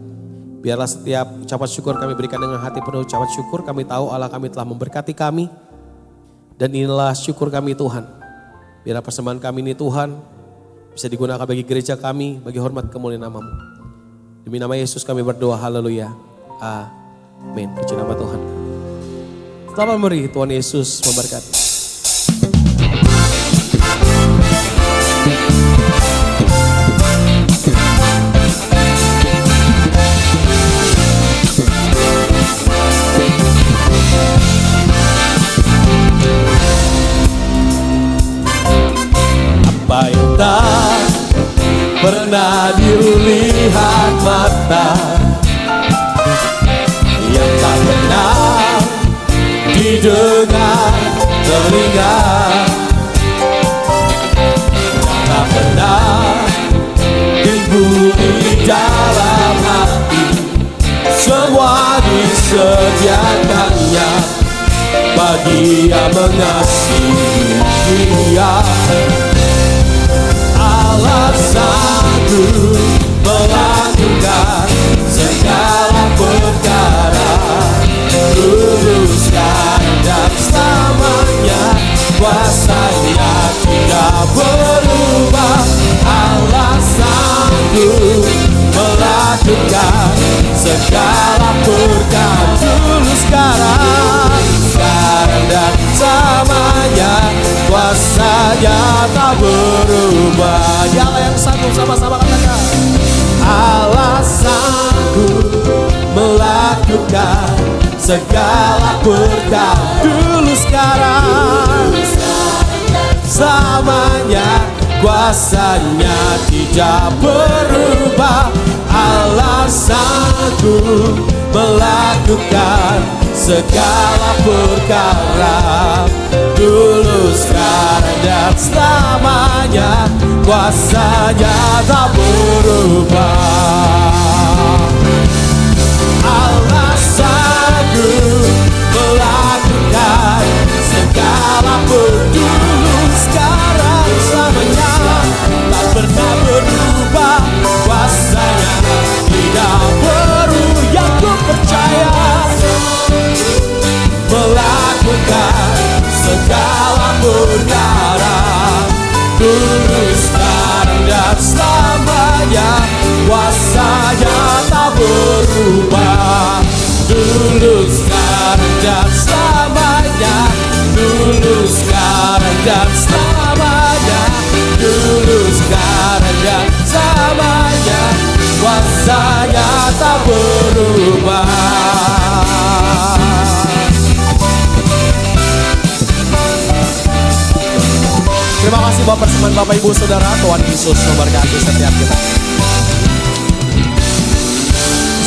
Biarlah setiap ucapan syukur kami berikan dengan hati penuh ucapan syukur. Kami tahu Allah kami telah memberkati kami. Dan inilah syukur kami Tuhan. Biarlah persembahan kami ini Tuhan bisa digunakan bagi gereja kami, bagi hormat kemuliaan nama-Mu. Demi nama Yesus kami berdoa, haleluya. Amin. Puji nama Tuhan. Selamat memberi, Tuhan Yesus memberkati. Apa yang tak pernah dilihat mata, yang tak pernah didengar telinga, yang tak pernah timbul di dalam hati, semua disediakannya bagi yang mengasihi Dia. Allah sanggup melakukan segala perkara, luruskan dan selamanya, kuasa-Nya tidak berubah. Allah sanggup melakukan segala perkara, dulu sekarang dan selamanya, kuasa-Nya tak berubah. Dialah yang sanggup, sama-sama katakan. Allah sanggup melakukan segala perkara, dulu sekarang selamanya, kuasa-Nya tidak berubah. Allah sanggup melakukan segala perkara, dulu sekarang dan selamanya, kuasa-Nya tak berubah. Allah sanggup melakukan segala perkara, dulu sekarang selamanya, tak pernah berubah. Kuasa-Nya tidak berubah. Yang ku percaya melakukan segala perkara, dulu sekarang dan selamanya, kuasa-Nya tak berubah. Dulu sekarang dan selamanya, dulu sekarang dan selamanya, dulu sekarang dan selamanya, kuasa-Nya tak berubah. Terima kasih buat persembahan Bapak Ibu Saudara. Tuhan Yesus memberkati setiap kita.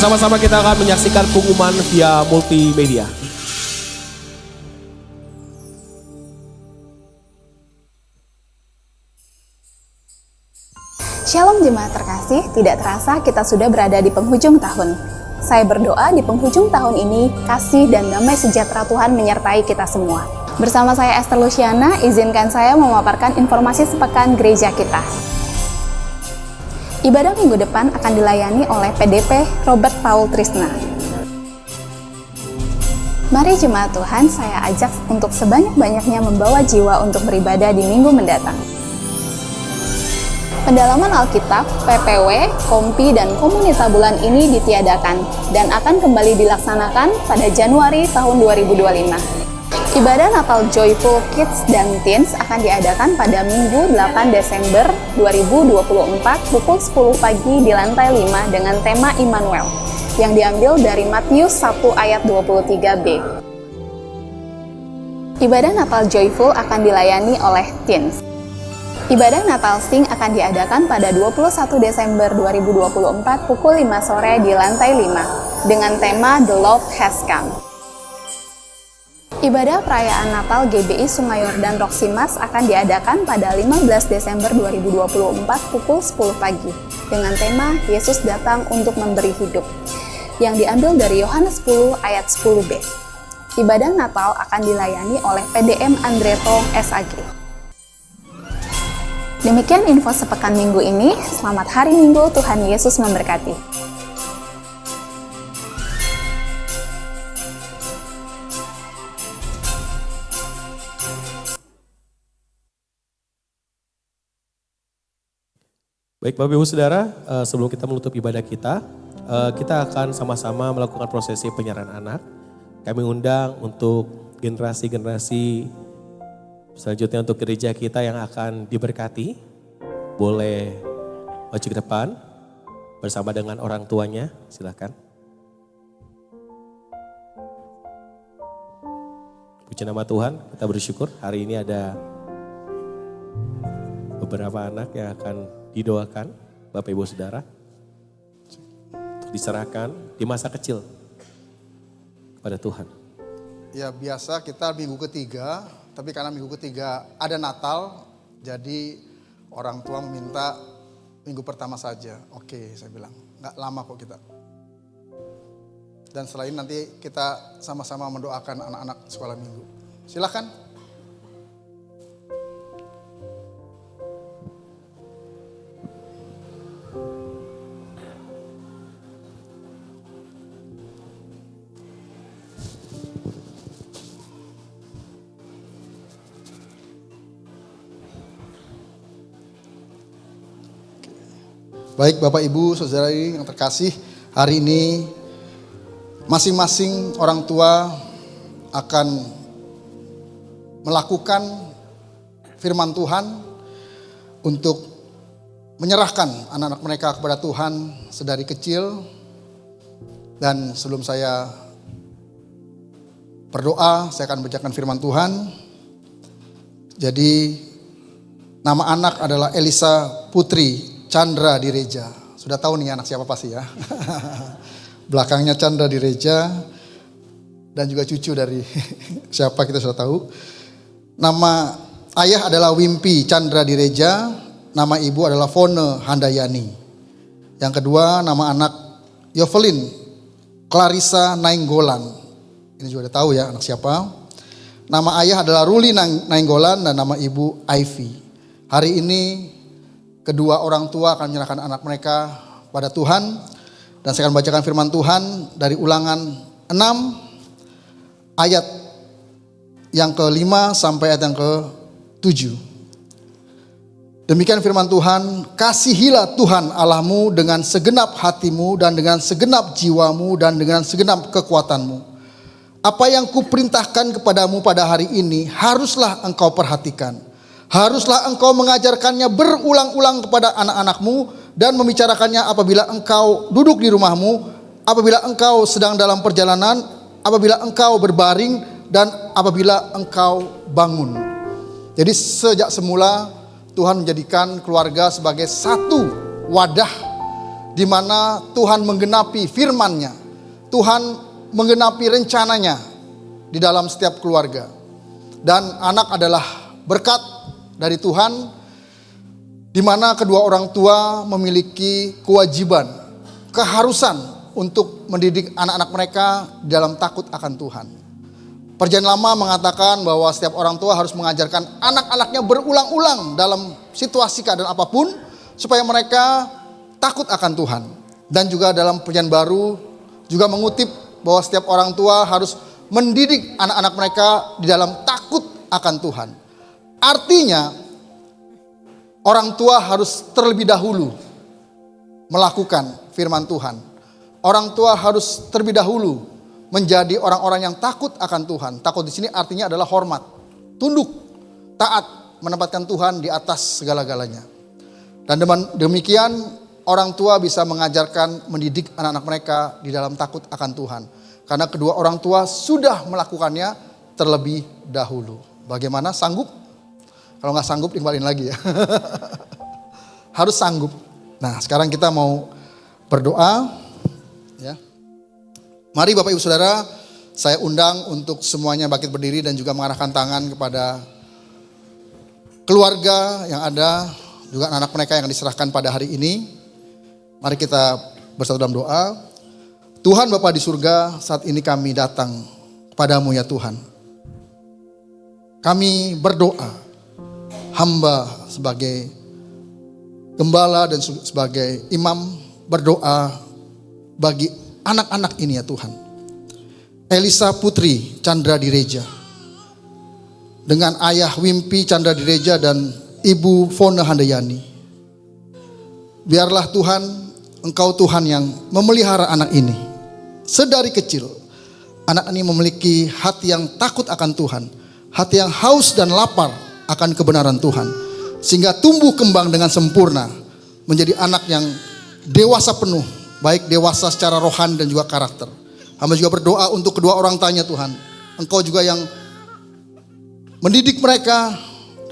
Sama-sama kita akan menyaksikan pengumuman via multimedia. Shalom jemaat terkasih, tidak terasa kita sudah berada di penghujung tahun. Saya berdoa di penghujung tahun ini, kasih dan damai sejahtera Tuhan menyertai kita semua. Bersama saya Esther Luciana, izinkan saya memaparkan informasi sepekan gereja kita. Ibadah minggu depan akan dilayani oleh PDP Robert Paul Trisna. Mari jemaat Tuhan, saya ajak untuk sebanyak-banyaknya membawa jiwa untuk beribadah di minggu mendatang. Pendalaman Alkitab, PPW, Kompi, dan Komunita bulan ini ditiadakan dan akan kembali dilaksanakan pada Januari tahun 2025. Ibadah Natal Joyful Kids dan Teens akan diadakan pada Minggu 8 Desember 2024 pukul 10 pagi di lantai 5 dengan tema Immanuel yang diambil dari Matius 1 ayat 23b. Ibadah Natal Joyful akan dilayani oleh teens. Ibadah Natal Sing akan diadakan pada 21 Desember 2024 pukul 5 sore di lantai 5 dengan tema The Lord Has Come. Ibadah perayaan Natal GBI Sungai Yordan Roksimas akan diadakan pada 15 Desember 2024 pukul 10 pagi dengan tema Yesus datang untuk memberi hidup yang diambil dari Yohanes 10 ayat 10b. Ibadah Natal akan dilayani oleh PDM Andreto SAG. Demikian info sepekan minggu ini. Selamat hari Minggu, Tuhan Yesus memberkati. Baik Bapak Ibu Saudara, sebelum kita menutup ibadah kita akan sama-sama melakukan prosesi penyerahan anak. Kami undang untuk generasi-generasi selanjutnya untuk gereja kita yang akan diberkati. Boleh maju ke depan bersama dengan orang tuanya, silakan. Puji nama Tuhan, kita bersyukur hari ini ada beberapa anak yang akan didoakan Bapak Ibu Saudara untuk diserahkan di masa kecil kepada Tuhan. Ya biasa kita minggu ketiga, tapi karena minggu ketiga ada Natal, jadi orang tua meminta minggu pertama saja. Oke, saya bilang, nggak lama kok kita. Dan selain nanti kita sama-sama mendoakan anak-anak sekolah minggu. Silakan. Baik Bapak Ibu Saudari yang terkasih, hari ini masing-masing orang tua akan melakukan firman Tuhan untuk menyerahkan anak-anak mereka kepada Tuhan sedari kecil. Dan sebelum saya berdoa, saya akan bacakan firman Tuhan. Jadi nama anak adalah Elisa Putri Chandra Direja. Sudah tahu nih anak siapa pasti ya. Belakangnya Chandra Direja. Dan juga cucu dari siapa kita sudah tahu. Nama ayah adalah Wimpi Chandra Direja. Nama ibu adalah Fone Handayani. Yang kedua nama anak Yovelin Clarissa Nainggolan. Ini juga udah tahu ya anak siapa. Nama ayah adalah Ruli Nainggolan dan nama ibu Ivy. Hari ini kedua orang tua akan menyerahkan anak mereka pada Tuhan. Dan saya akan bacakan firman Tuhan dari Ulangan 6 ayat yang ke-5 sampai ayat yang ke-7. Demikian firman Tuhan, kasihilah Tuhan Allahmu dengan segenap hatimu dan dengan segenap jiwamu dan dengan segenap kekuatanmu. Apa yang kuperintahkan kepadamu pada hari ini haruslah engkau perhatikan. Haruslah engkau mengajarkannya berulang-ulang kepada anak-anakmu dan membicarakannya apabila engkau duduk di rumahmu, apabila engkau sedang dalam perjalanan, apabila engkau berbaring, dan apabila engkau bangun. Jadi sejak semula Tuhan menjadikan keluarga sebagai satu wadah di mana Tuhan menggenapi firman-Nya. Tuhan menggenapi rencananya di dalam setiap keluarga. Dan anak adalah berkat dari Tuhan, di mana kedua orang tua memiliki kewajiban, keharusan untuk mendidik anak-anak mereka dalam takut akan Tuhan. Perjanjian Lama mengatakan bahwa setiap orang tua harus mengajarkan anak-anaknya berulang-ulang dalam situasi keadaan apapun supaya mereka takut akan Tuhan. Dan juga dalam Perjanjian Baru juga mengutip bahwa setiap orang tua harus mendidik anak-anak mereka di dalam takut akan Tuhan. Artinya orang tua harus terlebih dahulu melakukan firman Tuhan. Orang tua harus terlebih dahulu menjadi orang-orang yang takut akan Tuhan. Takut di sini artinya adalah hormat, tunduk, taat, menempatkan Tuhan di atas segala-galanya. Dan demikian orang tua bisa mengajarkan, mendidik anak-anak mereka di dalam takut akan Tuhan. Karena kedua orang tua sudah melakukannya terlebih dahulu. Bagaimana? Sanggup? Kalau nggak sanggup dikembaliin lagi ya. Harus sanggup. Nah, sekarang kita mau berdoa. Ya. Mari Bapak Ibu Saudara, saya undang untuk semuanya bangkit berdiri dan juga mengarahkan tangan kepada keluarga yang ada, juga anak mereka yang diserahkan pada hari ini. Mari kita bersatu dalam doa. Tuhan Bapa di surga, saat ini kami datang kepadamu ya Tuhan. Kami berdoa, hamba sebagai gembala dan sebagai imam berdoa bagi anak-anak ini ya Tuhan. Elisa Putri Chandra Direja, dengan ayah Wimpi Chandra Direja dan ibu Fona Handayani. Biarlah Tuhan, Engkau Tuhan yang memelihara anak ini. Sedari kecil, anak ini memiliki hati yang takut akan Tuhan, hati yang haus dan lapar akan kebenaran Tuhan, sehingga tumbuh kembang dengan sempurna, menjadi anak yang dewasa penuh, baik dewasa secara rohani dan juga karakter. Hamba juga berdoa untuk kedua orang tuanya Tuhan. Engkau juga yang mendidik mereka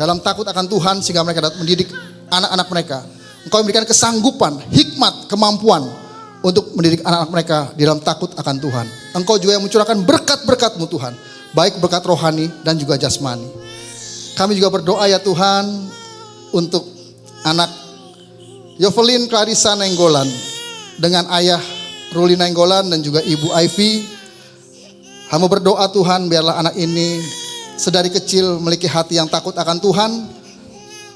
dalam takut akan Tuhan, sehingga mereka dapat mendidik anak-anak mereka. Engkau memberikan kesanggupan, hikmat, kemampuan untuk mendidik anak-anak mereka di dalam takut akan Tuhan. Engkau juga yang mencurahkan berkat-berkat-Mu Tuhan, baik berkat rohani dan juga jasmani. Kami juga berdoa ya Tuhan untuk anak Yovelin Clarissa Nainggolan dengan ayah Ruli Nainggolan dan juga ibu Ivy. Hamba berdoa Tuhan, biarlah anak ini sedari kecil memiliki hati yang takut akan Tuhan,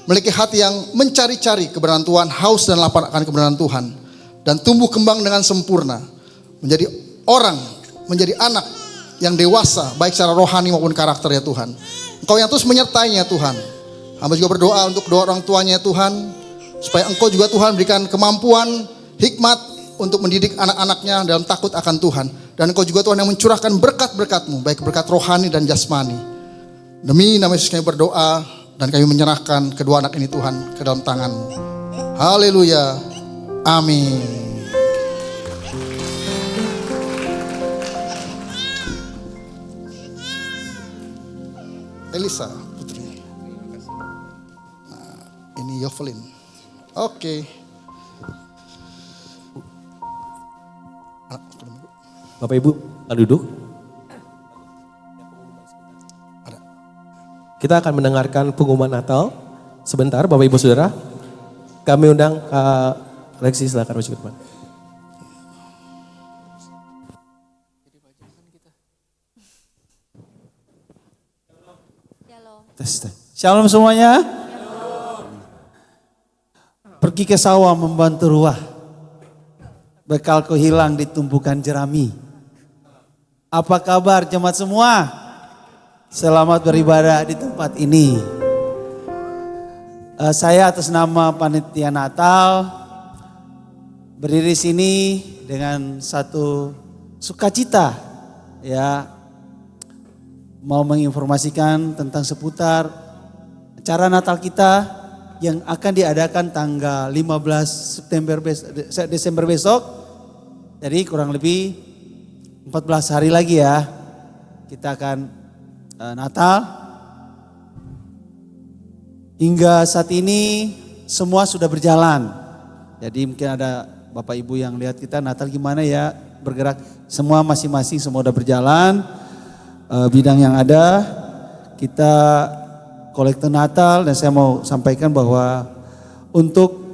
memiliki hati yang mencari-cari kebenaran Tuhan, haus dan lapar akan kebenaran Tuhan, dan tumbuh kembang dengan sempurna, menjadi orang, menjadi anak yang dewasa, baik secara rohani maupun karakter ya Tuhan. Engkau yang terus menyertainya Tuhan. Hamba juga berdoa untuk kedua orang tuanya Tuhan, supaya Engkau juga Tuhan berikan kemampuan, hikmat untuk mendidik anak-anaknya dalam takut akan Tuhan. Dan Engkau juga Tuhan yang mencurahkan berkat-berkat-Mu, baik berkat rohani dan jasmani. Demi nama Yesus kami berdoa, dan kami menyerahkan kedua anak ini Tuhan ke dalam tangan-Mu. Haleluya. Amin. Elisa Putri. Nah, ini Yovelin. Oke. Bapak Ibu, duduk. Kita akan mendengarkan pengumuman Natal. Sebentar Bapak Ibu Saudara. Kami undang Lexi, silakan maju ke depan. Shalom semuanya. Pergi ke sawah membantu ruah. Bekalku hilang di tumpukan jerami. Apa kabar jemaat semua? Selamat beribadah di tempat ini. Saya atas nama Panitia Natal berdiri sini dengan satu sukacita, ya, mau menginformasikan tentang seputar acara Natal kita yang akan diadakan tanggal 15 Desember besok. Jadi kurang lebih 14 hari lagi ya kita akan Natal. Hingga saat ini semua sudah berjalan. Jadi mungkin ada Bapak Ibu yang lihat kita Natal gimana ya, bergerak. Semua masing-masing semua udah berjalan. Bidang yang ada kita kolekte Natal, dan saya mau sampaikan bahwa untuk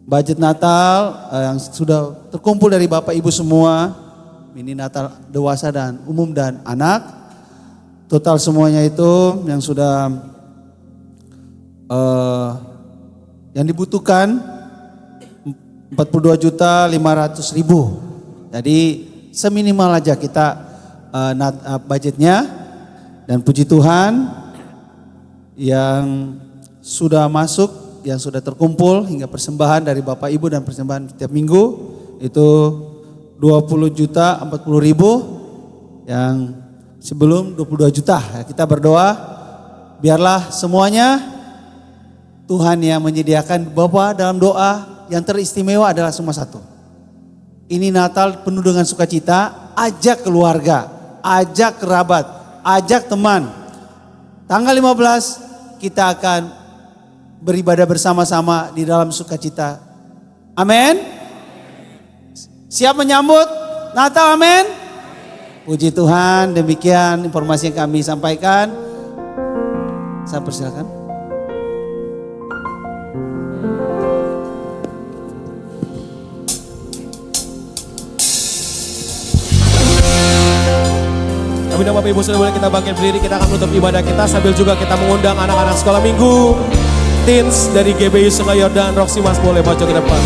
budget Natal yang sudah terkumpul dari Bapak Ibu semua, ini Natal dewasa dan umum dan anak, total semuanya itu yang sudah yang dibutuhkan 42.500.000. Jadi seminimal aja kita budgetnya, dan puji Tuhan yang sudah masuk, yang sudah terkumpul hingga persembahan dari Bapak Ibu dan persembahan setiap minggu itu 20 juta 40 ribu, yang sebelum 22 juta. Kita berdoa biarlah semuanya Tuhan yang menyediakan. Bapak dalam doa yang teristimewa adalah cuma satu. Ini Natal penuh dengan sukacita, ajak keluarga, ajak kerabat, ajak teman. Tanggal 15 kita akan beribadah bersama-sama di dalam sukacita. Amin. Siap menyambut Natal, amin. Puji Tuhan, demikian informasi yang kami sampaikan. Saya persilakan. Kami dan Bapak Ibu sudah boleh kita bangkit berdiri, kita akan menutup ibadah kita sambil juga kita mengundang anak-anak sekolah minggu, teens dari GBI Sungai Yordan. Roxy Mas boleh maju ke depan.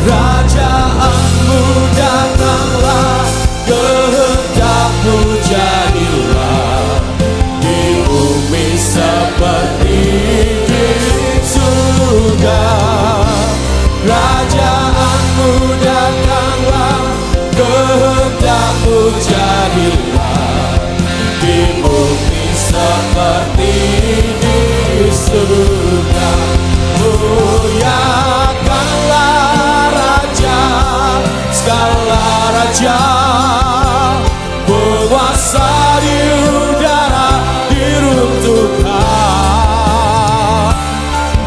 Kerajaanmu datanglah, kehendakmu jadilah di bumi seperti di surga. Kerajaanmu datanglah, kehendakmu jadilah di bumi seperti di surga. Muliakanlah Raja, segala raja, penguasa di udara diruntuhkan.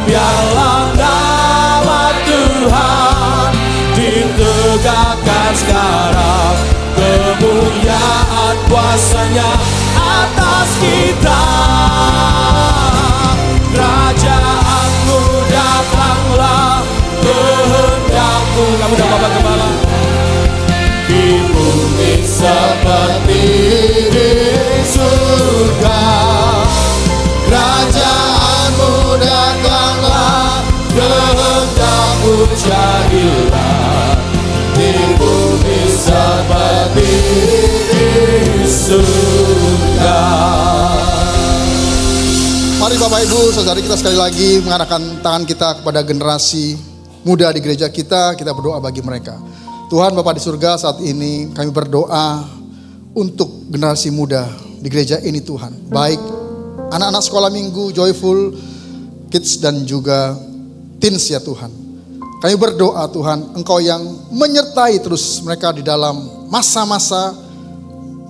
Biarlah nama Tuhan ditegakkan sekarang, kemuliaan kuasanya atas kita. Kerajaanmu datanglah, kehendakmu. Kamu dan Bapak Gembala di bumi seperti di surga. Kerajaanmu datanglah, kehendakmu jadilah di bumi seperti di surga. Mari Bapak Ibu, saudari kita sekali lagi mengarahkan tangan kita kepada generasi muda di gereja kita berdoa bagi mereka. Tuhan Bapa di surga, saat ini kami berdoa untuk generasi muda di gereja ini Tuhan. Baik anak-anak sekolah minggu, Joyful Kids dan juga teens ya Tuhan. Kami berdoa Tuhan, Engkau yang menyertai terus mereka di dalam masa-masa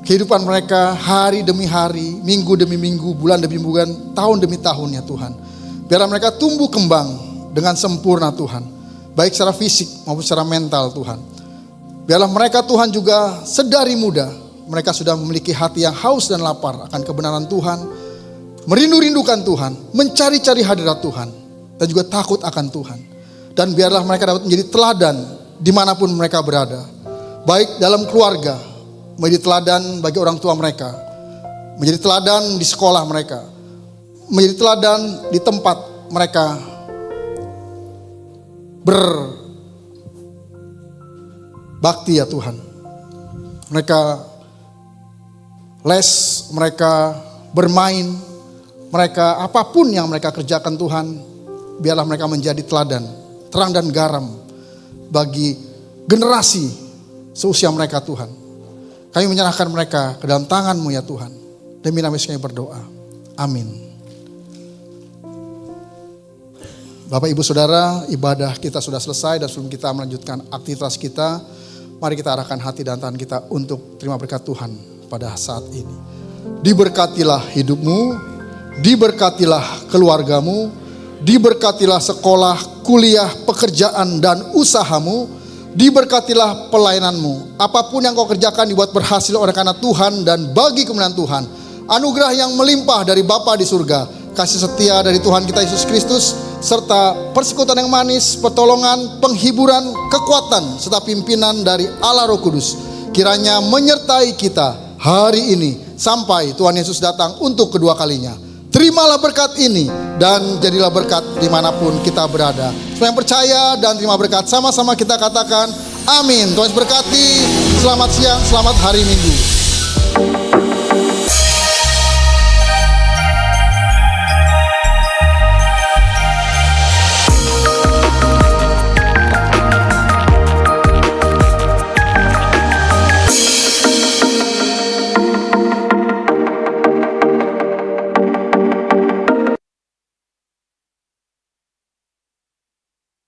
kehidupan mereka, hari demi hari, minggu demi minggu, bulan demi bulan, tahun demi tahun ya Tuhan. Biarlah mereka tumbuh kembang dengan sempurna Tuhan, baik secara fisik maupun secara mental Tuhan. Biarlah mereka Tuhan juga sedari muda, mereka sudah memiliki hati yang haus dan lapar akan kebenaran Tuhan, merindu-rindukan Tuhan, mencari-cari hadirat Tuhan, dan juga takut akan Tuhan. Dan biarlah mereka dapat menjadi teladan dimanapun mereka berada, baik dalam keluarga, menjadi teladan bagi orang tua mereka, menjadi teladan di sekolah mereka, menjadi teladan di tempat mereka berbakti ya Tuhan. Mereka les, mereka bermain, mereka apapun yang mereka kerjakan Tuhan, biarlah mereka menjadi teladan, terang dan garam bagi generasi seusia mereka Tuhan. Kami menyerahkan mereka ke dalam tangan-Mu ya Tuhan. Demi nama Yesus kami berdoa. Amin. Bapak Ibu Saudara, ibadah kita sudah selesai dan sebelum kita melanjutkan aktivitas kita, mari kita arahkan hati dan tangan kita untuk terima berkat Tuhan pada saat ini. Diberkatilah hidupmu, diberkatilah keluargamu, diberkatilah sekolah, kuliah, pekerjaan dan usahamu. Diberkatilah pelayananmu. Apapun yang kau kerjakan dibuat berhasil oleh karena Tuhan dan bagi kemuliaan Tuhan. Anugerah yang melimpah dari Bapa di surga, kasih setia dari Tuhan kita Yesus Kristus, serta persekutuan yang manis, pertolongan, penghiburan, kekuatan, serta pimpinan dari Allah Roh Kudus, kiranya menyertai kita hari ini sampai Tuhan Yesus datang untuk kedua kalinya. Terimalah berkat ini dan jadilah berkat dimanapun kita berada. Semua yang percaya dan terima berkat, sama-sama kita katakan amin. Tuhan Yesus berkati. Selamat siang, selamat hari Minggu.